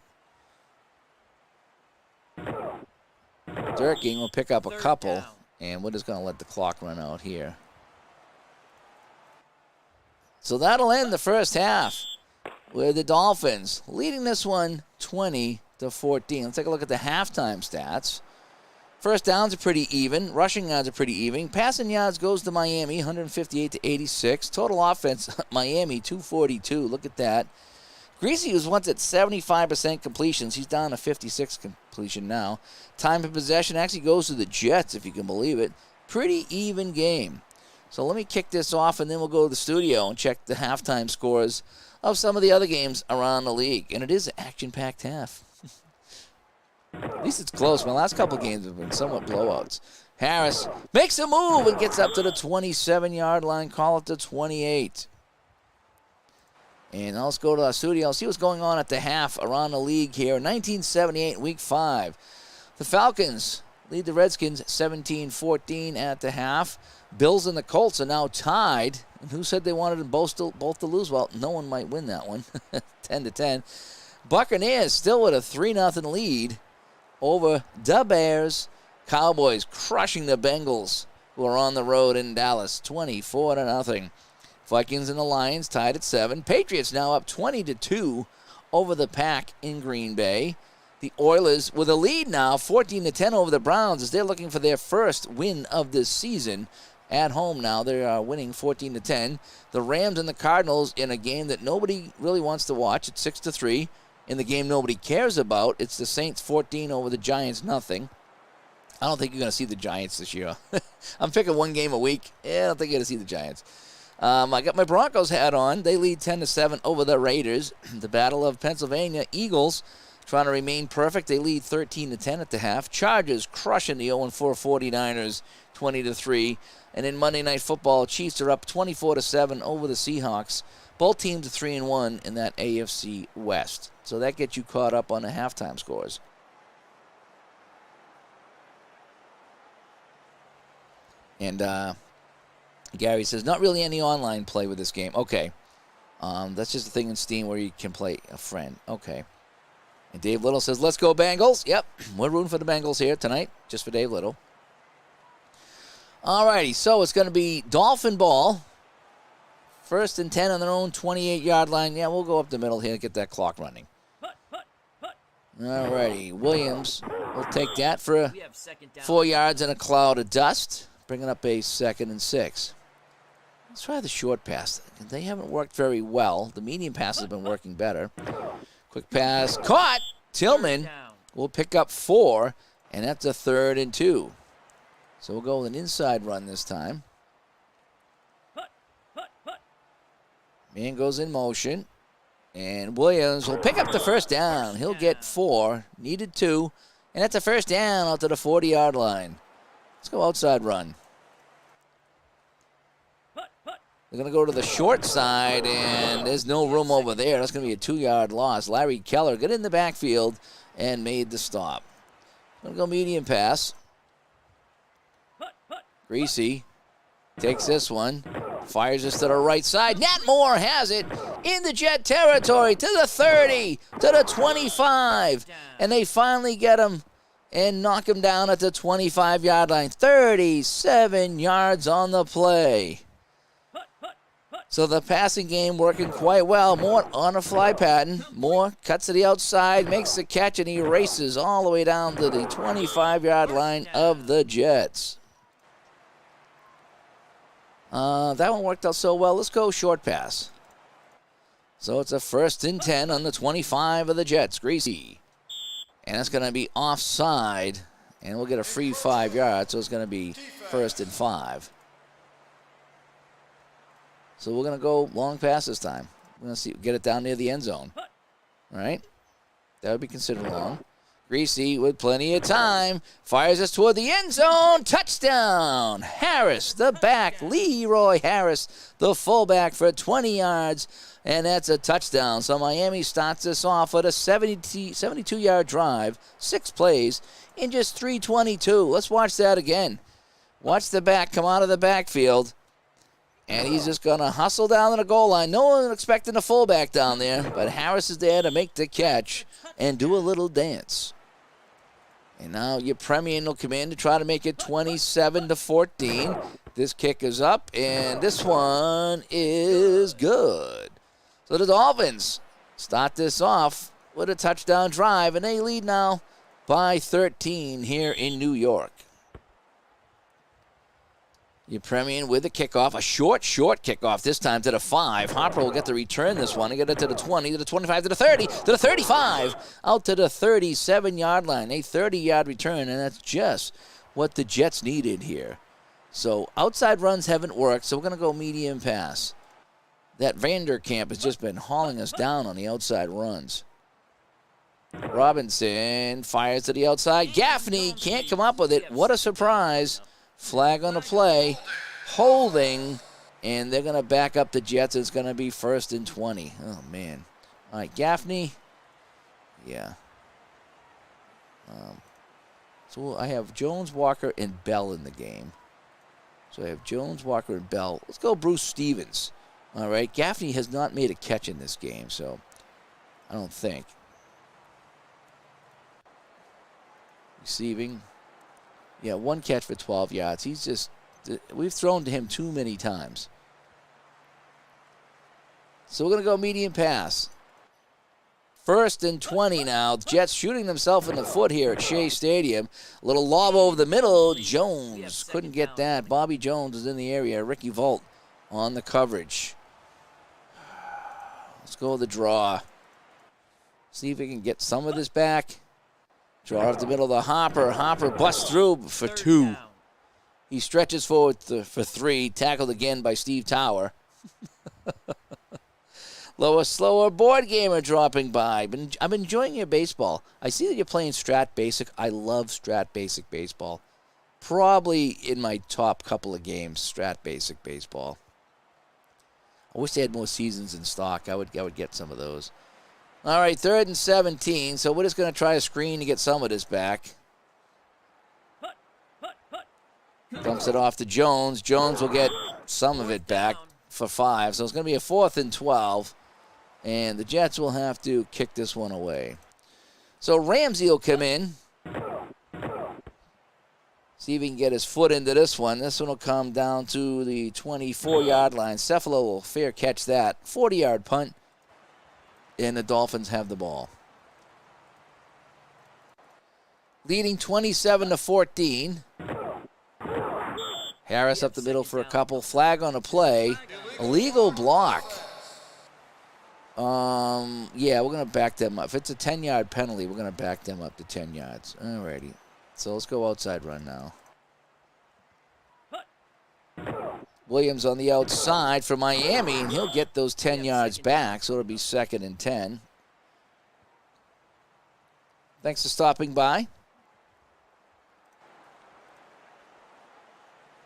Durking will pick up a couple, and we're just going to let the clock run out here. So that'll end the first half with the Dolphins leading this one 20-14. Let's take a look at the halftime stats. First downs are pretty even. Rushing yards are pretty even. Passing yards goes to Miami, 158-86. Total offense, Miami, 242. Look at that. Greasy was once at 75% completions. He's down to 56 completion now. Time of possession actually goes to the Jets, if you can believe it. Pretty even game. So let me kick this off, and then we'll go to the studio and check the halftime scores of some of the other games around the league. And it is an action-packed half. At least it's close. My last couple games have been somewhat blowouts. Harris makes a move and gets up to the 27-yard line. Call it to 28. And let's go to our studio. See what's going on at the half around the league here. 1978, Week 5. The Falcons lead the Redskins 17-14 at the half. Bills and the Colts are now tied. And who said they wanted them both to lose? Well, no one might win that one. 10-10. Buccaneers still with a 3-0 lead over the Bears. Cowboys crushing the Bengals who are on the road in Dallas, 24-0. Vikings and the Lions tied at 7. Patriots now up 20-2 over the Pack in Green Bay. The Oilers with a lead now, 14-10 over the Browns, as they're looking for their first win of this season. At home now, they're winning 14-10. The Rams and the Cardinals in a game that nobody really wants to watch. It's 6-3. In the game nobody cares about, it's the Saints 14 over the Giants, nothing. I don't think you're going to see the Giants this year. I'm picking one game a week. Yeah, I don't think you're going to see the Giants. I got my Broncos hat on. They lead 10-7 over the Raiders. The Battle of Pennsylvania. Eagles trying to remain perfect. They lead 13-10 at the half. Chargers crushing the 0-4 49ers 20-3. And in Monday Night Football, Chiefs are up 24-7 over the Seahawks. Both teams are 3-1 in that AFC West. So that gets you caught up on the halftime scores. And Gary says, not really any online play with this game. Okay. That's just a thing in Steam where you can play a friend. Okay. And Dave Little says, let's go Bengals. Yep, we're rooting for the Bengals here tonight, just for Dave Little. All righty, so it's going to be Dolphin ball. 1st and 10 on their own 28-yard line. Yeah, we'll go up the middle here and get that clock running. All righty, Williams will take that for 4 yards and a cloud of dust, bringing up a 2nd and 6. Let's try the short pass. They haven't worked very well. The medium pass has been working better. Quick pass, caught. Tillman will pick up 4, and that's a 3rd and 2. So we'll go with an inside run this time. Man goes in motion, and Williams will pick up the first down. He'll get 4, needed 2, and that's a first down out to the 40-yard line. Let's go outside run. They're going to go to the short side, and there's no room over there. That's going to be a 2-yard loss. Larry Keller got in the backfield and made the stop. Going to go medium pass. Greasy takes this one, fires this to the right side. Nat Moore has it in the Jet territory to the 30, to the 25. And they finally get him and knock him down at the 25-yard line. 37 yards on the play. So the passing game working quite well. Moore on a fly pattern. Moore cuts to the outside, makes the catch, and he races all the way down to the 25-yard line of the Jets. That one worked out so well. Let's go short pass. So it's a 1st and 10 on the 25 of the Jets. Greasy. And that's going to be offside. And we'll get a free 5 yards. So it's going to be 1st and 5. So we're going to go long pass this time. We're going to get it down near the end zone. All right? That would be considered long. Greasy with plenty of time. Fires us toward the end zone. Touchdown. Harris, the back. Leroy Harris, the fullback for 20 yards. And that's a touchdown. So Miami starts this off with a 72-yard drive. 6 plays in just 3:22. Let's watch that again. Watch the back come out of the backfield. And he's just going to hustle down to the goal line. No one expecting a fullback down there. But Harris is there to make the catch and do a little dance. And now your Premier will come in to try to make it 27-14. This kick is up, and this one is good. So the Dolphins start this off with a touchdown drive, and they lead now by 13 here in New York. Your Premier with the kickoff, a short kickoff this time to the 5. Harper will get the return this one and get it to the 20, to the 25, to the 30, to the 35, out to the 37-yard line. A 30-yard return, and that's just what the Jets needed here. So outside runs haven't worked, so we're going to go medium pass. That Vanderkamp has just been hauling us down on the outside runs. Robinson fires to the outside. Gaffney can't come up with it. What a surprise. Flag on the play, holding, and they're going to back up the Jets. It's going to be 1st and 20. Oh, man. All right, Gaffney. Yeah. So I have Jones, Walker, and Bell in the game. So I have Jones, Walker, and Bell. Let's go Bruce Stevens. All right, Gaffney has not made a catch in this game, so I don't think. Receiving. Yeah, 1 catch for 12 yards. He's just We've thrown to him too many times. So we're going to go medium pass. 1st and 20 now. The Jets shooting themselves in the foot here at Shea Stadium. A little lob over the middle. Jones couldn't get that. Bobby Jones is in the area. Ricky Volt on the coverage. Let's go with the draw. See if we can get some of this back. Draw off the middle of the Hopper. Hopper busts through for 2. He stretches forward for 3. Tackled again by Steve Tower. Lower, slower board gamer dropping by. I'm enjoying your baseball. I see that you're playing Strat Basic. I love Strat Basic baseball. Probably in my top couple of games, Strat Basic baseball. I wish they had more seasons in stock. I would get some of those. All right, 3rd and 17. So we're just going to try a screen to get some of this back. Dumps it off to Jones. Jones will get some of it back for 5. So it's going to be a 4th and 12. And the Jets will have to kick this one away. So Ramsey will come in. See if he can get his foot into this one. This one will come down to the 24-yard line. Cephalo will fair catch that. 40-yard punt. And the Dolphins have the ball. Leading 27-14. Harris up the middle for a couple. Flag on a play. Illegal block. Yeah, we're going to back them up. If it's a 10-yard penalty, we're going to back them up to 10 yards. Alrighty. So let's go outside run now. Williams on the outside for Miami, and he'll get those 10 yards back, so it'll be 2nd and 10. Thanks for stopping by.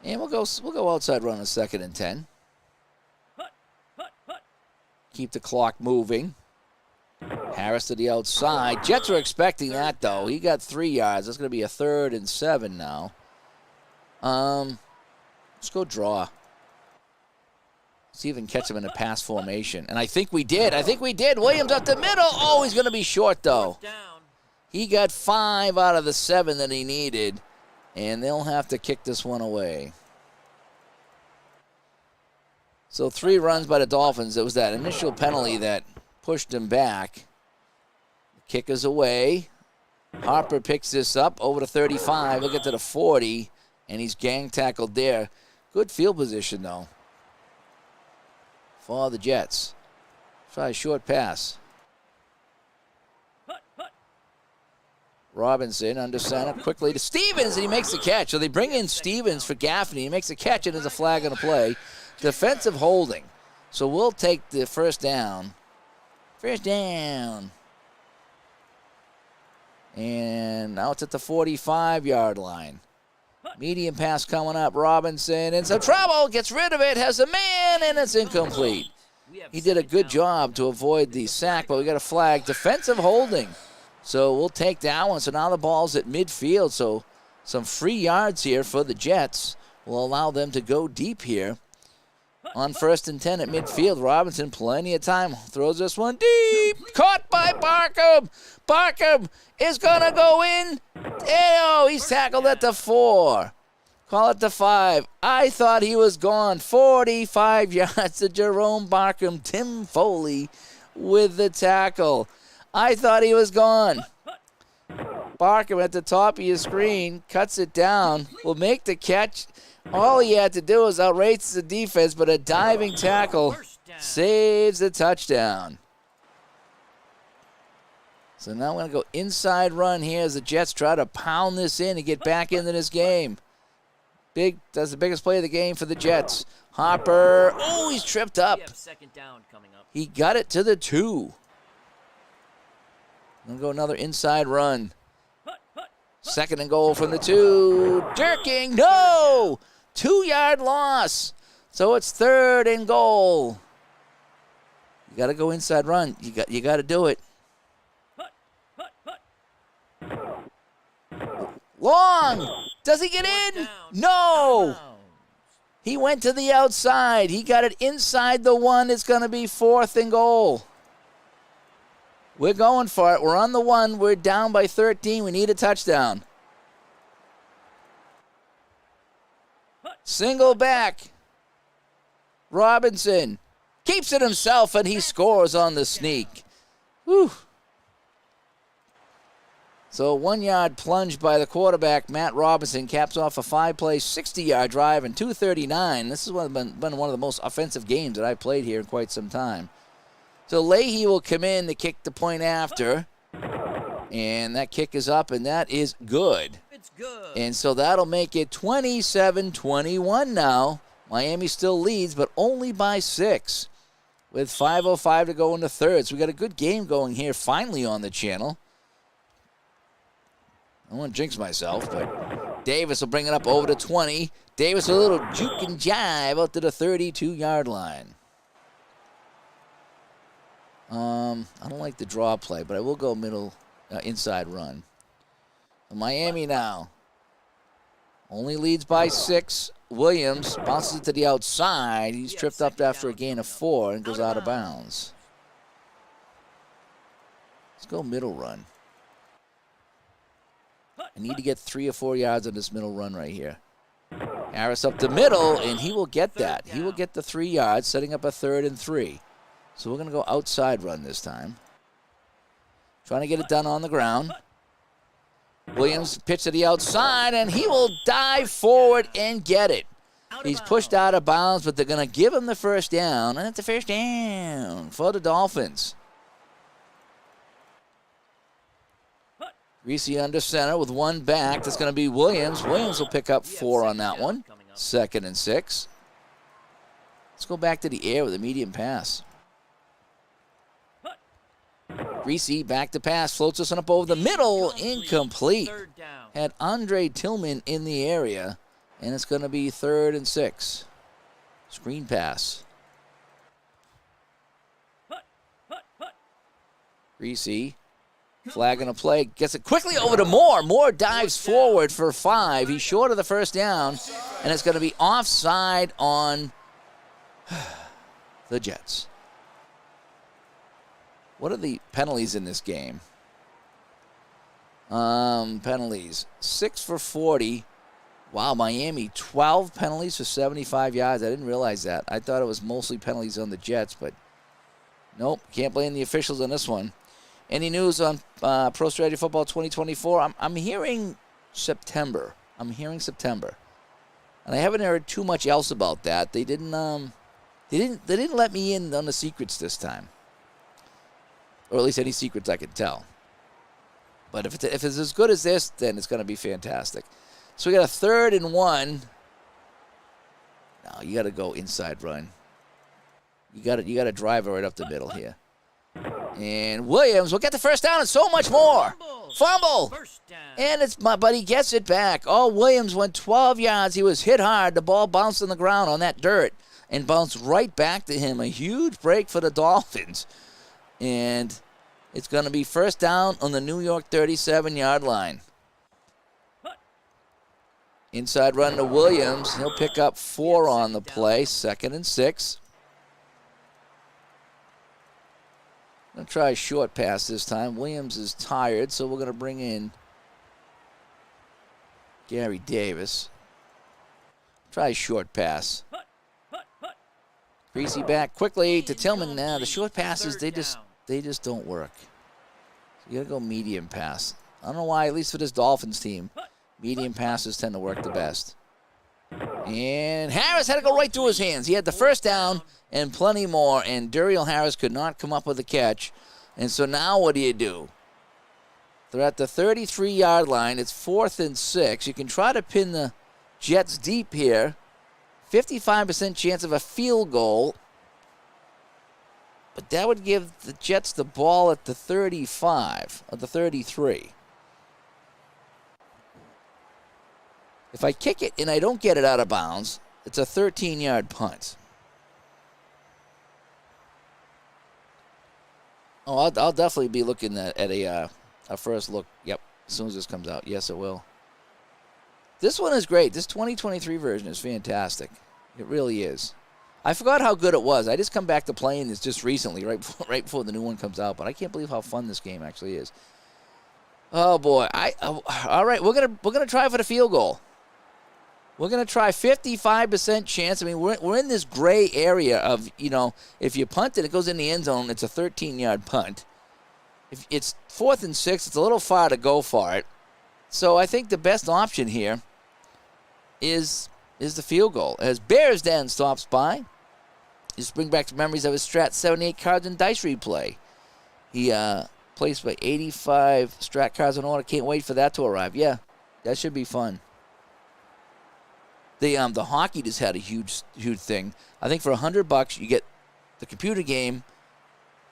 And we'll go outside run on 2nd and 10. Keep the clock moving. Harris to the outside. Jets are expecting that, though. He got 3 yards. That's going to be a 3rd and 7 now. Let's go draw. See if we can catch him in a pass formation. And I think we did. Williams up the middle. Oh, he's going to be short, though. He got 5 out of the 7 that he needed. And they'll have to kick this one away. So 3 runs by the Dolphins. It was that initial penalty that pushed him back. The kick is away. Harper picks this up over to 35. He'll get to the 40, and he's gang tackled there. Good field position, though, for the Jets. Try a short pass. Robinson under center quickly to Stevens, and he makes the catch. So they bring in Stevens for Gaffney. He makes the catch, and there's a flag on the play. Defensive holding. So we'll take the first down. First down. And now it's at the 45-yard line. Medium pass coming up. Robinson in some trouble. Gets rid of it. Has a man, and it's incomplete. He did a good job to avoid the sack, but we got a flag. Defensive holding. So we'll take that one. So now the ball's at midfield. So some free yards here for the Jets will allow them to go deep here. On 1st and 10 at midfield, Robinson, plenty of time, throws this one deep. Caught by Barkham. Barkham is going to go in. Oh, he's tackled at the 4. Call it the 5. I thought he was gone. 45 yards to Jerome Barkham. Tim Foley with the tackle. I thought he was gone. Barkham at the top of your screen cuts it down. Will make the catch. All he had to do was outrace the defense, but a diving tackle saves the touchdown. So now we're going to go inside run here as the Jets try to pound this in and get back into this game. That's the biggest play of the game for the Jets. Hopper. Oh, he's tripped up. He got it to the 2. We'll go another inside run. 2nd and goal from the 2. Jerking. No! 2-yard loss. So it's 3rd and goal. You got to go inside run. You got to do it. Long. Does he get in? No. He went to the outside. He got it inside the 1. It's going to be 4th and goal. We're going for it. We're on the 1. We're down by 13. We need a touchdown. Single back. Robinson keeps it himself, and he scores on the sneak. Whew. So 1 yard plunge by the quarterback, Matt Robinson, caps off a 5-play, 60-yard drive and 2:39. This has been one of the most offensive games that I've played here in quite some time. So Leahy will come in to kick the point after. And that kick is up, and that is good. It's good. And so that'll make it 27-21 now. Miami still leads, but only by 6. With 5:05 to go in the third. So we got a good game going here finally on the channel. I don't want to jinx myself, but Davis will bring it up over to 20. Davis a little juke and jive out to the 32-yard line. I don't like the draw play, but I will go middle inside run. Miami now only leads by 6. Williams bounces it to the outside. He's tripped up after a gain of 4 and goes out of bounds. Let's go middle run. I need to get 3 or 4 yards on this middle run right here. Harris up the middle, and he will get that. He will get the 3 yards, setting up a 3rd and 3. So we're going to go outside run this time. Trying to get it done on the ground. Williams pitch to the outside, and he will dive forward and get it. He's pushed out of bounds, but they're going to give him the first down, and it's a first down for the Dolphins. Reese under center with 1 back. That's going to be Williams. Williams will pick up 4 on that one. 2nd and 6. Let's go back to the air with a medium pass. Reese back to pass, floats this one up over the middle, incomplete. Had Andre Tillman in the area, and it's going to be 3rd and 6. Screen pass. Reese, flagging a play, gets it quickly over to Moore. Moore dives forward for 5. He's short of the first down, and it's going to be offside on the Jets. What are the penalties in this game? Penalties. 6 for 40. Wow, Miami, 12 penalties for 75 yards. I didn't realize that. I thought it was mostly penalties on the Jets, but nope, can't blame the officials on this one. Any news on Pro Strategy Football 2024? I'm hearing September. And I haven't heard too much else about that. They didn't let me in on the secrets this time. Or at least any secrets I can tell. But if it's as good as this, then it's going to be fantastic. So we got a 3rd and 1. Now you got to go inside run. You got to drive it right up the middle here. And Williams will get the first down and so much more. Fumble. And but he gets it back. Oh, Williams went 12 yards. He was hit hard. The ball bounced on the ground on that dirt and bounced right back to him. A huge break for the Dolphins. And it's going to be first down on the New York 37-yard line. Inside run to Williams. He'll pick up 4 on the play. 2nd and 6. Going to try a short pass this time. Williams is tired, so we're going to bring in Gary Davis. Try a short pass. Greasy back quickly to Tillman. Now the short passes, they just don't work. So you got to go medium pass. I don't know why, at least for this Dolphins team, medium passes tend to work the best. And Harris had to go right through his hands. He had the first down and plenty more, and Duriel Harris could not come up with a catch. And so now what do? They're at the 33-yard line. It's 4th and 6. You can try to pin the Jets deep here. 55% chance of a field goal. But that would give the Jets the ball at the 35, or the 33. If I kick it and I don't get it out of bounds, it's a 13-yard punt. Oh, I'll definitely be looking at a first look. Yep, as soon as this comes out. Yes, it will. This one is great. This 2023 version is fantastic. It really is. I forgot how good it was. I just come back to playing this just recently, right before the new one comes out. But I can't believe how fun this game actually is. Oh boy! All right, we're gonna try for the field goal. We're going to try 55% chance. I mean, we're in this gray area of, if you punt it, it goes in the end zone. It's a 13-yard punt. If it's 4th and 6, it's a little far to go for it. So I think the best option here is the field goal. As Bears Den stops by, just bring back the memories of his Strat 78 cards and dice replay. He placed by 85 Strat cards in order. Can't wait for that to arrive. Yeah, that should be fun. The hockey just had a huge thing. I think for $100 you get the computer game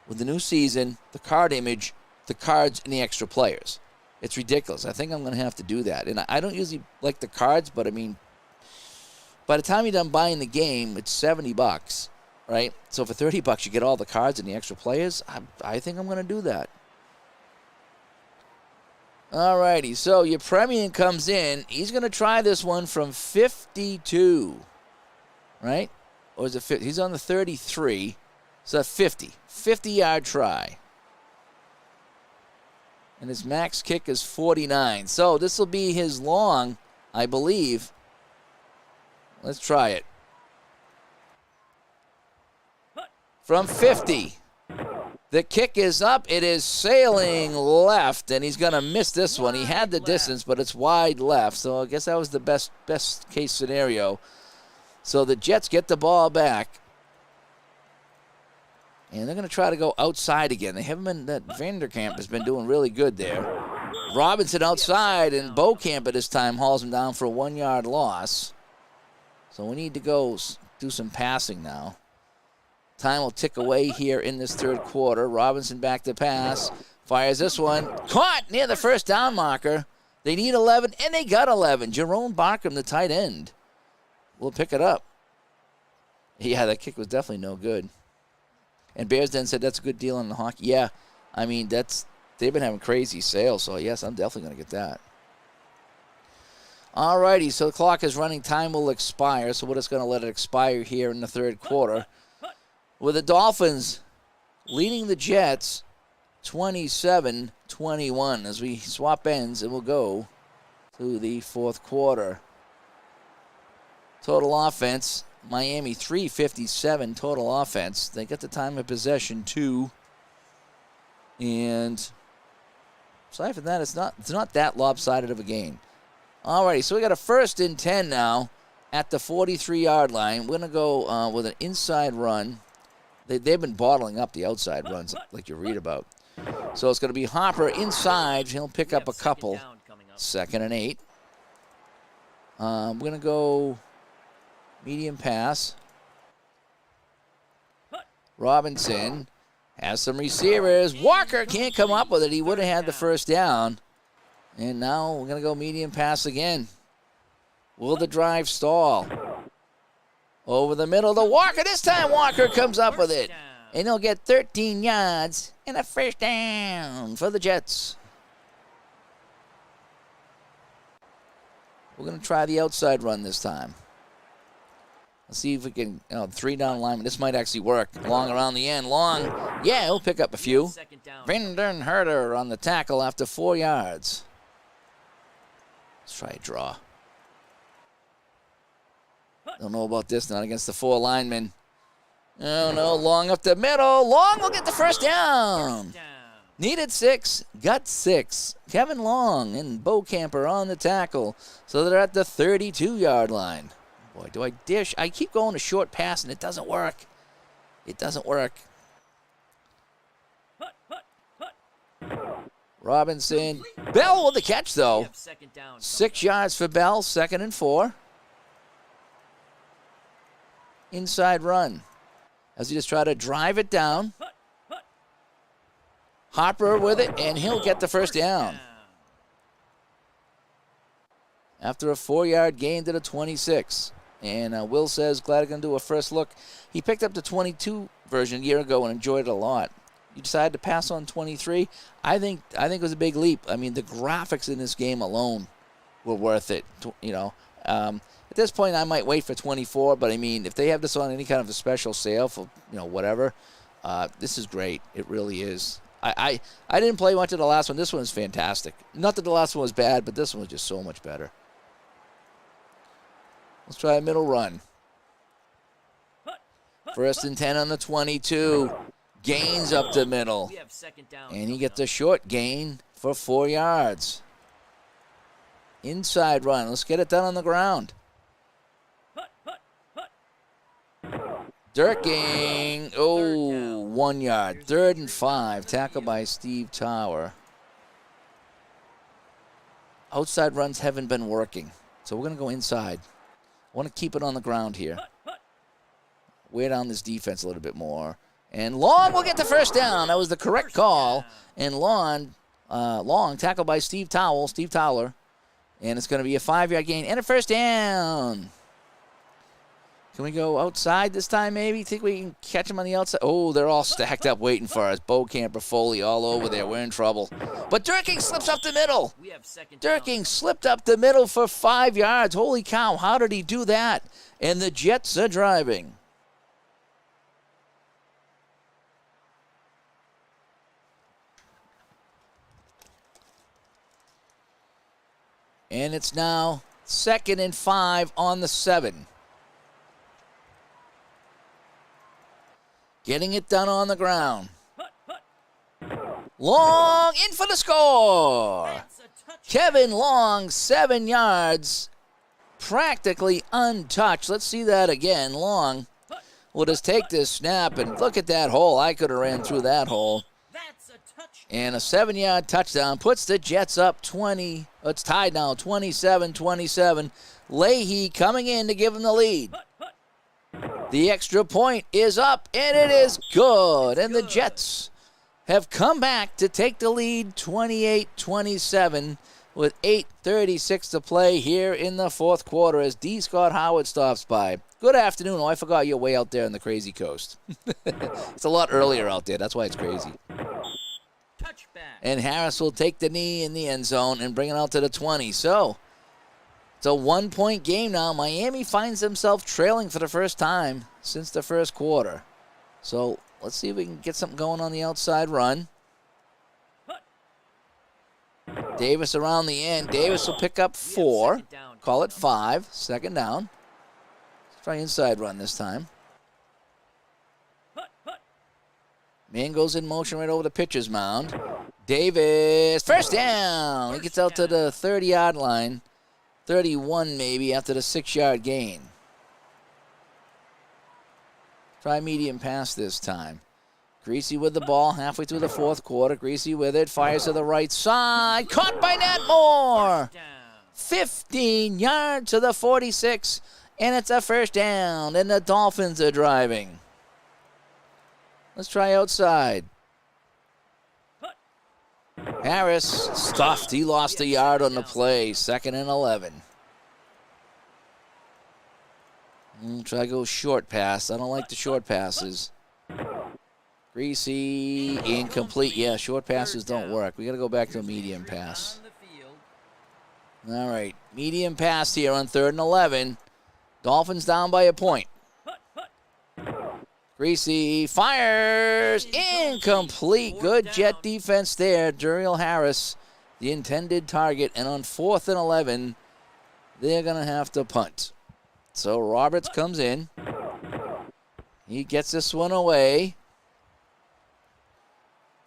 with the new season, the card image, the cards, and the extra players. It's ridiculous. I think I'm going to have to do that. And I don't usually like the cards, but I mean, by the time you're done buying the game, it's $70, right? So for $30 you get all the cards and the extra players. I think I'm going to do that. Alrighty, so your premium comes in. He's going to try this one from 52, right? Or is it 50? He's on the 33, so that's 50. 50-yard try. And his max kick is 49. So this will be his long, I believe. Let's try it. From 50. The kick is up. It is sailing left, and he's going to miss this one. He had the distance, but it's wide left. So I guess that was the best case scenario. So the Jets get the ball back. And they're going to try to go outside again. They haven't been, that Vanderkamp has been doing really good there. Robinson outside, and Beaucamp at this time hauls him down for a 1-yard loss. So we need to go do some passing now. Time will tick away here in this third quarter. Robinson back to pass. Fires this one. Caught near the first down marker. They need 11, and they got 11. Jerome Barkham, the tight end, will pick it up. Yeah, that kick was definitely no good. And Bears Den said that's a good deal on the hockey. Yeah, I mean, they've been having crazy sales, so yes, I'm definitely going to get that. All righty, so the clock is running. Time will expire, so we're just going to let it expire here in the third quarter. With the Dolphins leading the Jets 27-21 as we swap ends, and we'll go to the fourth quarter. Total offense, Miami 357 total offense. They get the time of possession 2. And aside from that, it's not that lopsided of a game. Alrighty, so we got a 1st and 10 now at the 43-yard line. We're going to go with an inside run. They've been bottling up the outside runs like you read about. So it's going to be Hopper inside. He'll pick up a couple. 2nd and 8. We're going to go medium pass. Robinson has some receivers. Walker can't come up with it. He would have had the first down. And now we're going to go medium pass again. Will the drive stall? Over the middle to Walker. This time Walker comes up with it. And he'll get 13 yards and a first down for the Jets. We're going to try the outside run this time. Let's see if we can, 3-down lineman. This might actually work. Long around the end. Long. Yeah, he'll pick up a few. Vandenherder on the tackle after 4 yards. Let's try a draw. Don't know about this, not against the 4 linemen. Oh, no, Long up the middle. Long will get the first down. Needed 6, got 6. Kevin Long and Beaucamp are on the tackle. So they're at the 32-yard line. Boy, do I dish. I keep going a short pass, and it doesn't work. It doesn't work. Robinson. Bell with the catch, though. 6 yards for Bell, 2nd and 4. Inside run. As he just try to drive it down. Hopper with it, and he'll get the first down. After a 4-yard gain to the 26. And Will says, glad I'm going to do a first look. He picked up the 22 version a year ago and enjoyed it a lot. You decided to pass on 23. I think it was a big leap. I mean, the graphics in this game alone were worth it. At this point, I might wait for 24, but I mean, if they have this on any kind of a special sale for, whatever, this is great. It really is. I didn't play much of the last one. This one is fantastic. Not that the last one was bad, but this one was just so much better. Let's try a middle run. 1st and 10 on the 22. Gains up the middle. We have 2nd down. And he gets a short gain for 4 yards. Inside run. Let's get it done on the ground. Durking. Oh, 1 yard. 3rd and 5. Tackle by Steve Tower. Outside runs haven't been working. So we're going to go inside. I want to keep it on the ground here. Wear down this defense a little bit more. And Long will get the 1st down. That was the correct call. And Long tackled by Steve Towler. And it's going to be a 5-yard gain and a 1st down. Can we go outside this time, maybe? Think we can catch them on the outside? Oh, they're all stacked up waiting for us. Beaucamp, Foley all over there. We're in trouble. But Durking slips up the middle. We have 2nd Durking slipped up the middle for 5 yards. Holy cow, how did he do that? And the Jets are driving. And it's now 2nd and 5 on the 7. Getting it done on the ground. Long in for the score. Kevin Long, 7 yards, practically untouched. Let's see that again. Long will just take this snap and look at that hole. I could have ran through that hole. And a 7-yard touchdown puts the Jets up 20. It's tied now, 27-27. Leahy coming in to give them the lead. The extra point is up, and it is good. And the Jets have come back to take the lead 28-27 with 8:36 to play here in the 4th quarter as D. Scott Howard stops by. Good afternoon. Oh, I forgot you're way out there on the crazy coast. It's a lot earlier out there. That's why it's crazy. And Harris will take the knee in the end zone and bring it out to the 20. So it's a 1-point game now. Miami finds themselves trailing for the first time since the 1st quarter. So let's see if we can get something going on the outside run. Davis around the end. Davis will pick up 4. Call it 5. 2nd down. Let's try inside run this time. Man goes in motion right over the pitcher's mound. Davis, 1st down. He gets out to the 30-yard line. 31 maybe after the 6-yard gain. Try medium pass this time. Greasy with the ball halfway through the 4th quarter. Greasy with it. Fires to the right side. Caught by Nat Moore. 15 yards to the 46. And it's a 1st down. And the Dolphins are driving. Let's try outside. Harris stuffed. He lost a yard on the play. 2nd and 11. Try to go short pass. I don't like the short passes. Greasy, incomplete. Yeah, short passes don't work. We got to go back to a medium pass. All right, medium pass here on 3rd and 11. Dolphins down by a point. Greasy fires, incomplete. Good Jet defense there. Duriel Harris, the intended target. And on 4th and 11, they're going to have to punt. So Roberts comes in. He gets this one away.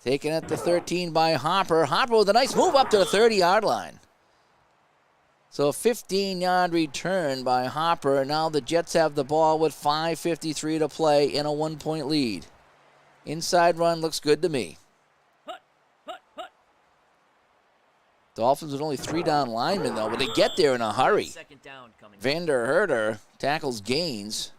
Taken at the 13 by Hopper. Hopper with a nice move up to the 30-yard line. So a 15-yard return by Hopper. Now the Jets have the ball with 5:53 to play in a 1-point lead. Inside run looks good to me. Dolphins with only 3 down linemen, though, but they get there in a hurry. Vander Herter tackles Gaines.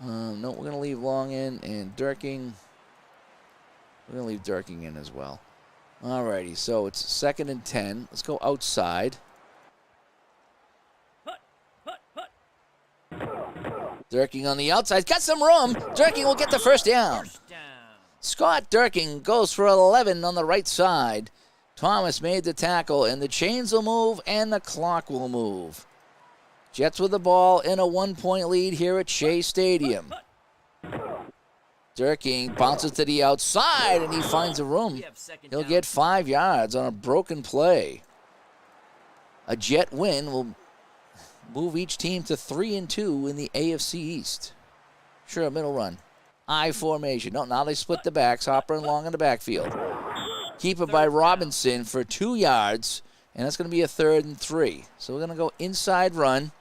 No, we're going to leave Long in, and Durking. We're going to leave Durking in as well. Alrighty, so it's 2nd and 10. Let's go outside. Durking on the outside. Got some room. Durking will get the 1st down. Scott Durking goes for 11 on the right side. Thomas made the tackle, and the chains will move, and the clock will move. Jets with the ball in a 1-point lead here at Shea Stadium. Durking bounces to the outside, and he finds a room. He'll get 5 yards on a broken play. A Jet win will move each team to 3-2 in the AFC East. Sure, a middle run. I formation. No, now they split the backs. Hopper and Long in the backfield. Keeper by Robinson for 2 yards, and that's going to be a 3rd and 3. So we're going to go inside run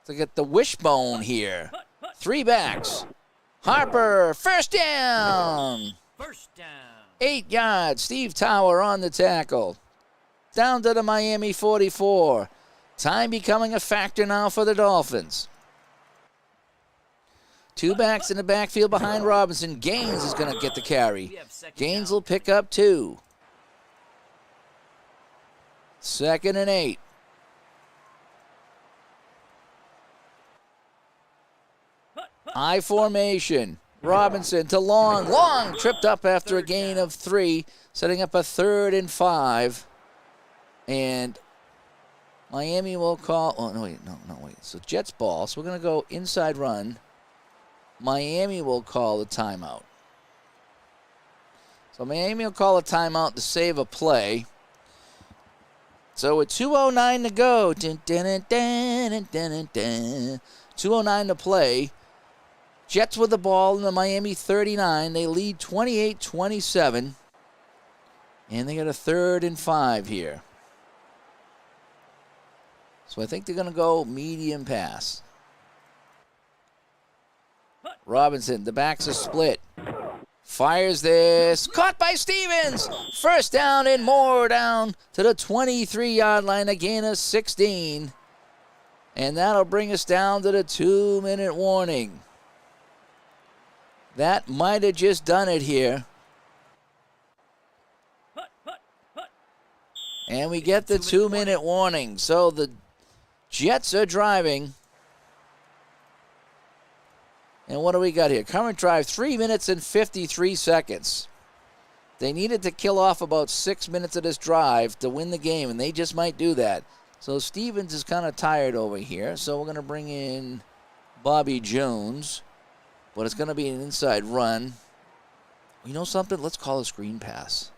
to get the wishbone here. 3 backs. Harper, first down. First down. 8 yards. Steve Tower on the tackle. Down to the Miami 44. Time becoming a factor now for the Dolphins. 2 backs in the backfield behind Robinson. Gaines is going to get the carry. Gaines will pick up 2. 2nd and 8. I formation. Robinson to Long. Long tripped up after a gain of 3, setting up a 3rd and 5. And Miami will call. Oh, no, wait. No, wait. So Jets ball. So we're going to go inside run. Miami will call a timeout. So Miami will call a timeout to save a play. So with 2:09 to go, 2:09 to play. Jets with the ball in the Miami 39. They lead 28-27. And they got a 3rd and 5 here. So I think they're going to go medium pass. Robinson, the backs are split. Fires this. Caught by Stevens. First down and more, down to the 23-yard line. A gain of 16. And that'll bring us down to the 2-minute warning. That might have just done it here. And we get the 2-minute warning. So the Jets are driving. And what do we got here? Current drive, 3 minutes and 53 seconds. They needed to kill off about 6 minutes of this drive to win the game, and they just might do that. So Stevens is kind of tired over here, so we're going to bring in Bobby Jones. But it's going to be an inside run. You know something? Let's call a screen pass.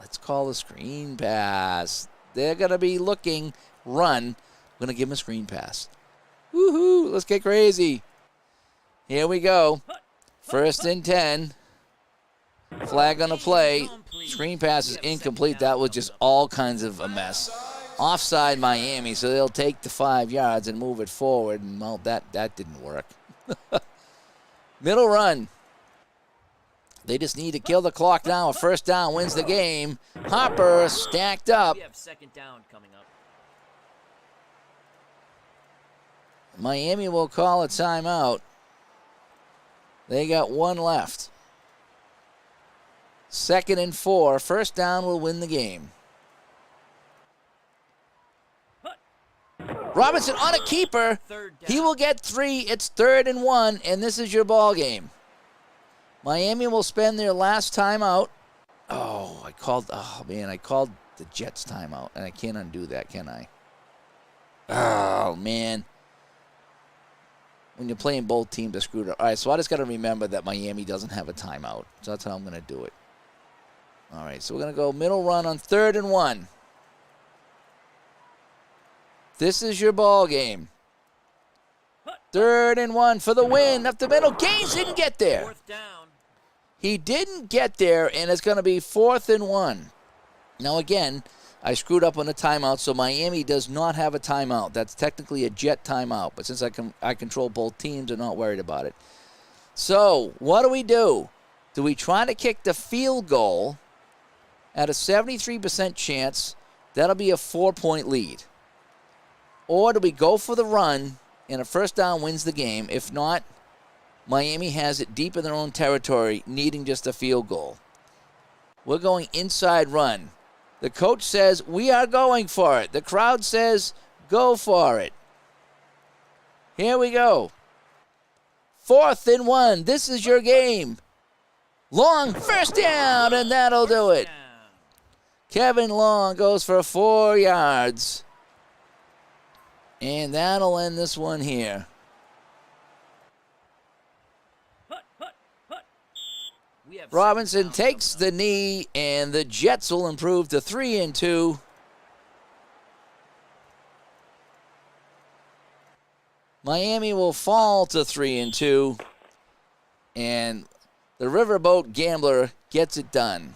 Let's call a screen pass. They're going to be looking, run. We're going to give them a screen pass. Woohoo! Let's get crazy. Here we go. 1st and 10. Flag on the play. Screen pass is incomplete. That was just all kinds of a mess. Offside Miami, so they'll take the 5 yards and move it forward. And well, that didn't work. Middle run. They just need to kill the clock now. A first down wins the game. Hopper stacked up. We have 2nd down coming up. Miami will call a timeout. They got 1 left. 2nd and 4. First down will win the game. Robinson on a keeper. He will get 3. It's 3rd and 1, and this is your ball game. Miami will spend their last timeout. I called the Jets timeout, and I can't undo that, can I? Oh, man. When you're playing both teams, I screwed up. All right, so I just got to remember that Miami doesn't have a timeout. So that's how I'm going to do it. All right, so we're going to go middle run on 3rd and 1. This is your ball game. 3rd and 1 for the win. Up the middle. Gaines didn't get there. 4th down. He didn't get there, and it's going to be 4th and 1. Now, again, I screwed up on the timeout, so Miami does not have a timeout. That's technically a Jet timeout, but since I control both teams, I'm not worried about it. So, what do? Do we try to kick the field goal at a 73% chance? That'll be a 4-point lead. Or do we go for the run, and a first down wins the game? If not, Miami has it deep in their own territory, needing just a field goal. We're going inside run. The coach says, we are going for it. The crowd says, go for it. Here we go. 4th and 1. This is your game. Long, first down, and that'll do it. Kevin Long goes for 4 yards. And that'll end this one here. Robinson takes the knee, and the Jets will improve to 3-2. Miami will fall to 3-2, and the Riverboat Gambler gets it done.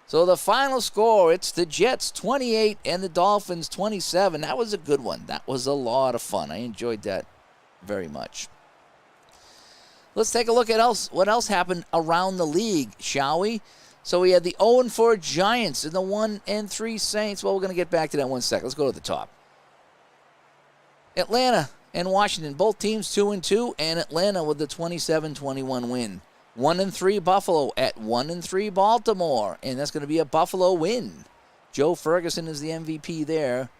So the final score, it's the Jets 28 and the Dolphins 27. That was a good one. That was a lot of fun. I enjoyed that very much. Let's take a look at what else happened around the league, shall we? So we had the 0-4 Giants and the 1-3 Saints. Well, we're going to get back to that in 1 second. Let's go to the top. Atlanta and Washington, both teams 2-2, and Atlanta with the 27-21 win. 1-3 Buffalo at 1-3 Baltimore, and that's going to be a Buffalo win. Joe Ferguson is the MVP there,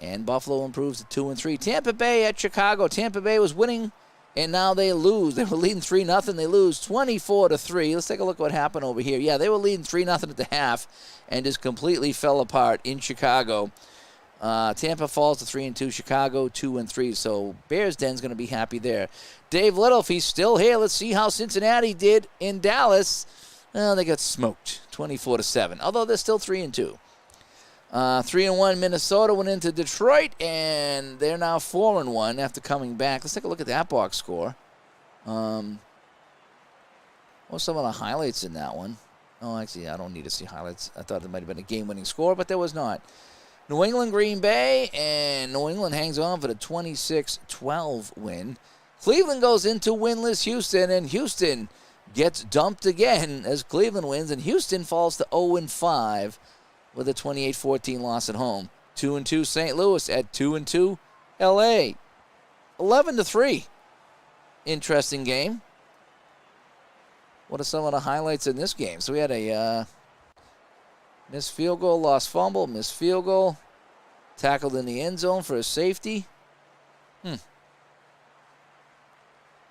and Buffalo improves to 2-3. Tampa Bay at Chicago. Tampa Bay was winning, and now they lose. They were leading 3-0. They lose 24-3. Let's take a look at what happened over here. Yeah, they were leading 3-0 at the half, and just completely fell apart in Chicago. Tampa falls to 3-2. Chicago 2-3. So Bears Den's going to be happy there. Dave Little, if he's still here, let's see how Cincinnati did in Dallas. Well, they got smoked, 24-7. Although they're still 3-2. 3-1 Minnesota went into Detroit, and they're now 4-1 after coming back. Let's take a look at that box score. What's some of the highlights in that one? Oh, actually, I don't need to see highlights. I thought there might have been a game-winning score, but there was not. New England, Green Bay, and New England hangs on for the 26-12 win. Cleveland goes into winless Houston, and Houston gets dumped again as Cleveland wins, and Houston falls to 0-5 with a 28-14 loss at home. 2-2 St. Louis at 2-2 L.A. 11-3. Interesting game. What are some of the highlights in this game? So we had a missed field goal, lost fumble, missed field goal, tackled in the end zone for a safety.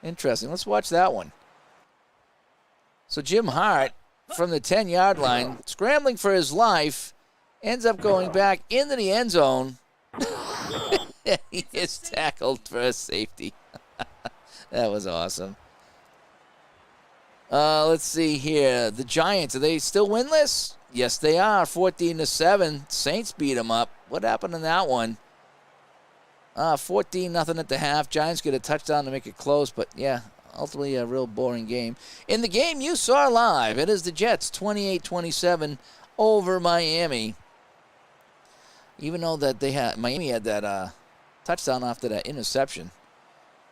Interesting. Let's watch that one. So Jim Hart, from the 10-yard line, scrambling for his life, ends up going back into the end zone. He is tackled for a safety. That was awesome. Let's see here. The Giants, are they still winless? Yes, they are. 14-7. Saints beat them up. What happened in that one? 14-0 at the half. Giants get a touchdown to make it close, but yeah, ultimately a real boring game. In the game you saw live, it is the Jets 28-27 over Miami. Even though that Miami had that touchdown after that interception.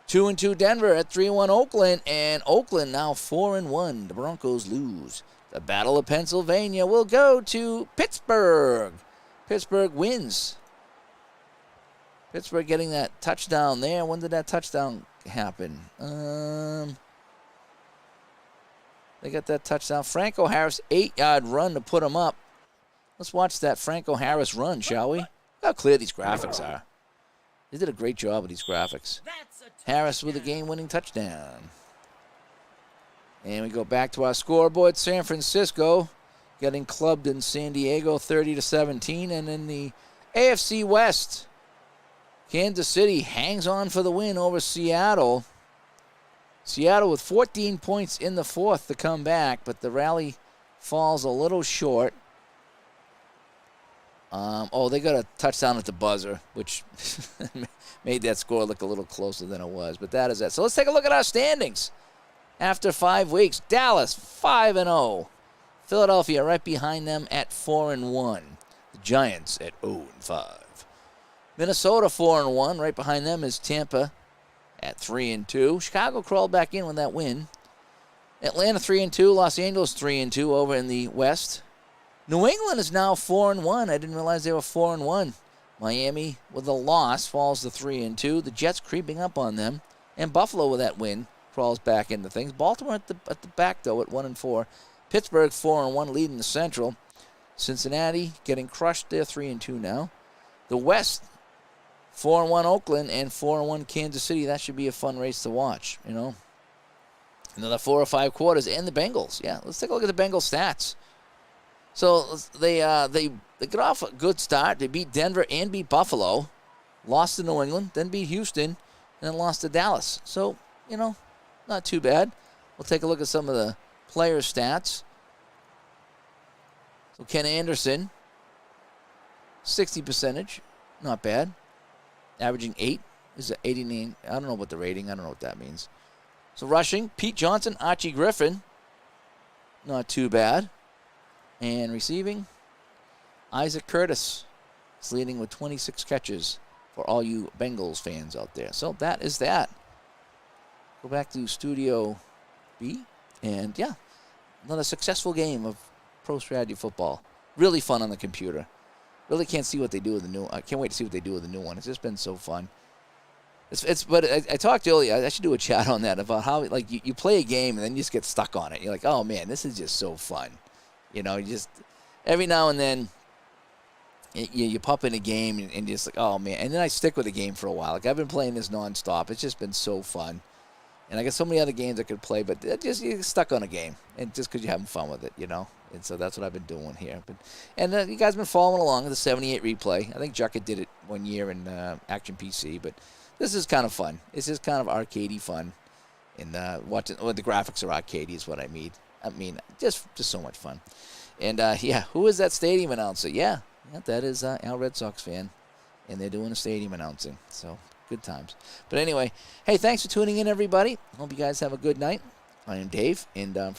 2-2 Denver at 3-1 Oakland, and Oakland now 4-1. The Broncos lose. The Battle of Pennsylvania will go to Pittsburgh. Pittsburgh wins. Pittsburgh getting that touchdown there. When did that touchdown happen? They got that touchdown. Franco Harris, 8-yard run to put them up. Let's watch that Franco Harris run, shall we? Look how clear these graphics are. They did a great job with these graphics. Harris with a game-winning touchdown. And we go back to our scoreboard. San Francisco getting clubbed in San Diego 30-17. And in the AFC West, Kansas City hangs on for the win over Seattle. Seattle with 14 points in the fourth to come back, but the rally falls a little short. They got a touchdown at the buzzer, which made that score look a little closer than it was. But that is it. So let's take a look at our standings. After 5 weeks, Dallas 5-0. Philadelphia right behind them at 4-1. The Giants at 0-5. Minnesota 4-1. Right behind them is Tampa at 3-2. Chicago crawled back in with that win. Atlanta 3-2. Los Angeles 3-2 over in the West. New England is now 4-1. I didn't realize they were 4-1. Miami with a loss falls to 3-2. The Jets creeping up on them, and Buffalo with that win crawls back into things. Baltimore at the back though at 1-4. Pittsburgh 4-1 leading the Central. Cincinnati getting crushed. They're 3-2 now. The West 4-1 Oakland and 4-1 Kansas City. That should be a fun race to watch. You know, another 4 or 5 quarters, and the Bengals. Yeah, let's take a look at the Bengals stats. So they get off a good start. They beat Denver and beat Buffalo, lost to New England, then beat Houston, and then lost to Dallas. So, you know, not too bad. We'll take a look at some of the player stats. So Ken Anderson, 60 percentage, not bad. Averaging 8. Is it 89? I don't know what the rating. I don't know what that means. So rushing, Pete Johnson, Archie Griffin, not too bad. And receiving, Isaac Curtis is leading with 26 catches for all you Bengals fans out there. So that is that. Go back to Studio B. And, yeah, another successful game of Pro Strategy Football. Really fun on the computer. Really can't see what they do with the new. I can't wait to see what they do with the new one. It's just been so fun. But I talked earlier. I should do a chat on that about how like you play a game and then you just get stuck on it. You're like, oh man, this is just so fun. You know, you just every now and then you pop in a game and you're just like, oh man. And then I stick with the game for a while. Like I've been playing this nonstop. It's just been so fun. And I got so many other games I could play, but just you're stuck on a game, and just because you're having fun with it, you know. And so that's what I've been doing here. And you guys have been following along with the 78 replay. I think Jucket did it one year in Action PC, but this is kind of fun. This is kind of arcadey fun, and watching. Well, the graphics are arcadey is what I mean. I mean, just so much fun. And yeah, who is that stadium announcer? Yeah, that is Al Red Sox fan, and they're doing a stadium announcing. So. Good times. But anyway, hey, thanks for tuning in, everybody. Hope you guys have a good night. I am Dave, and from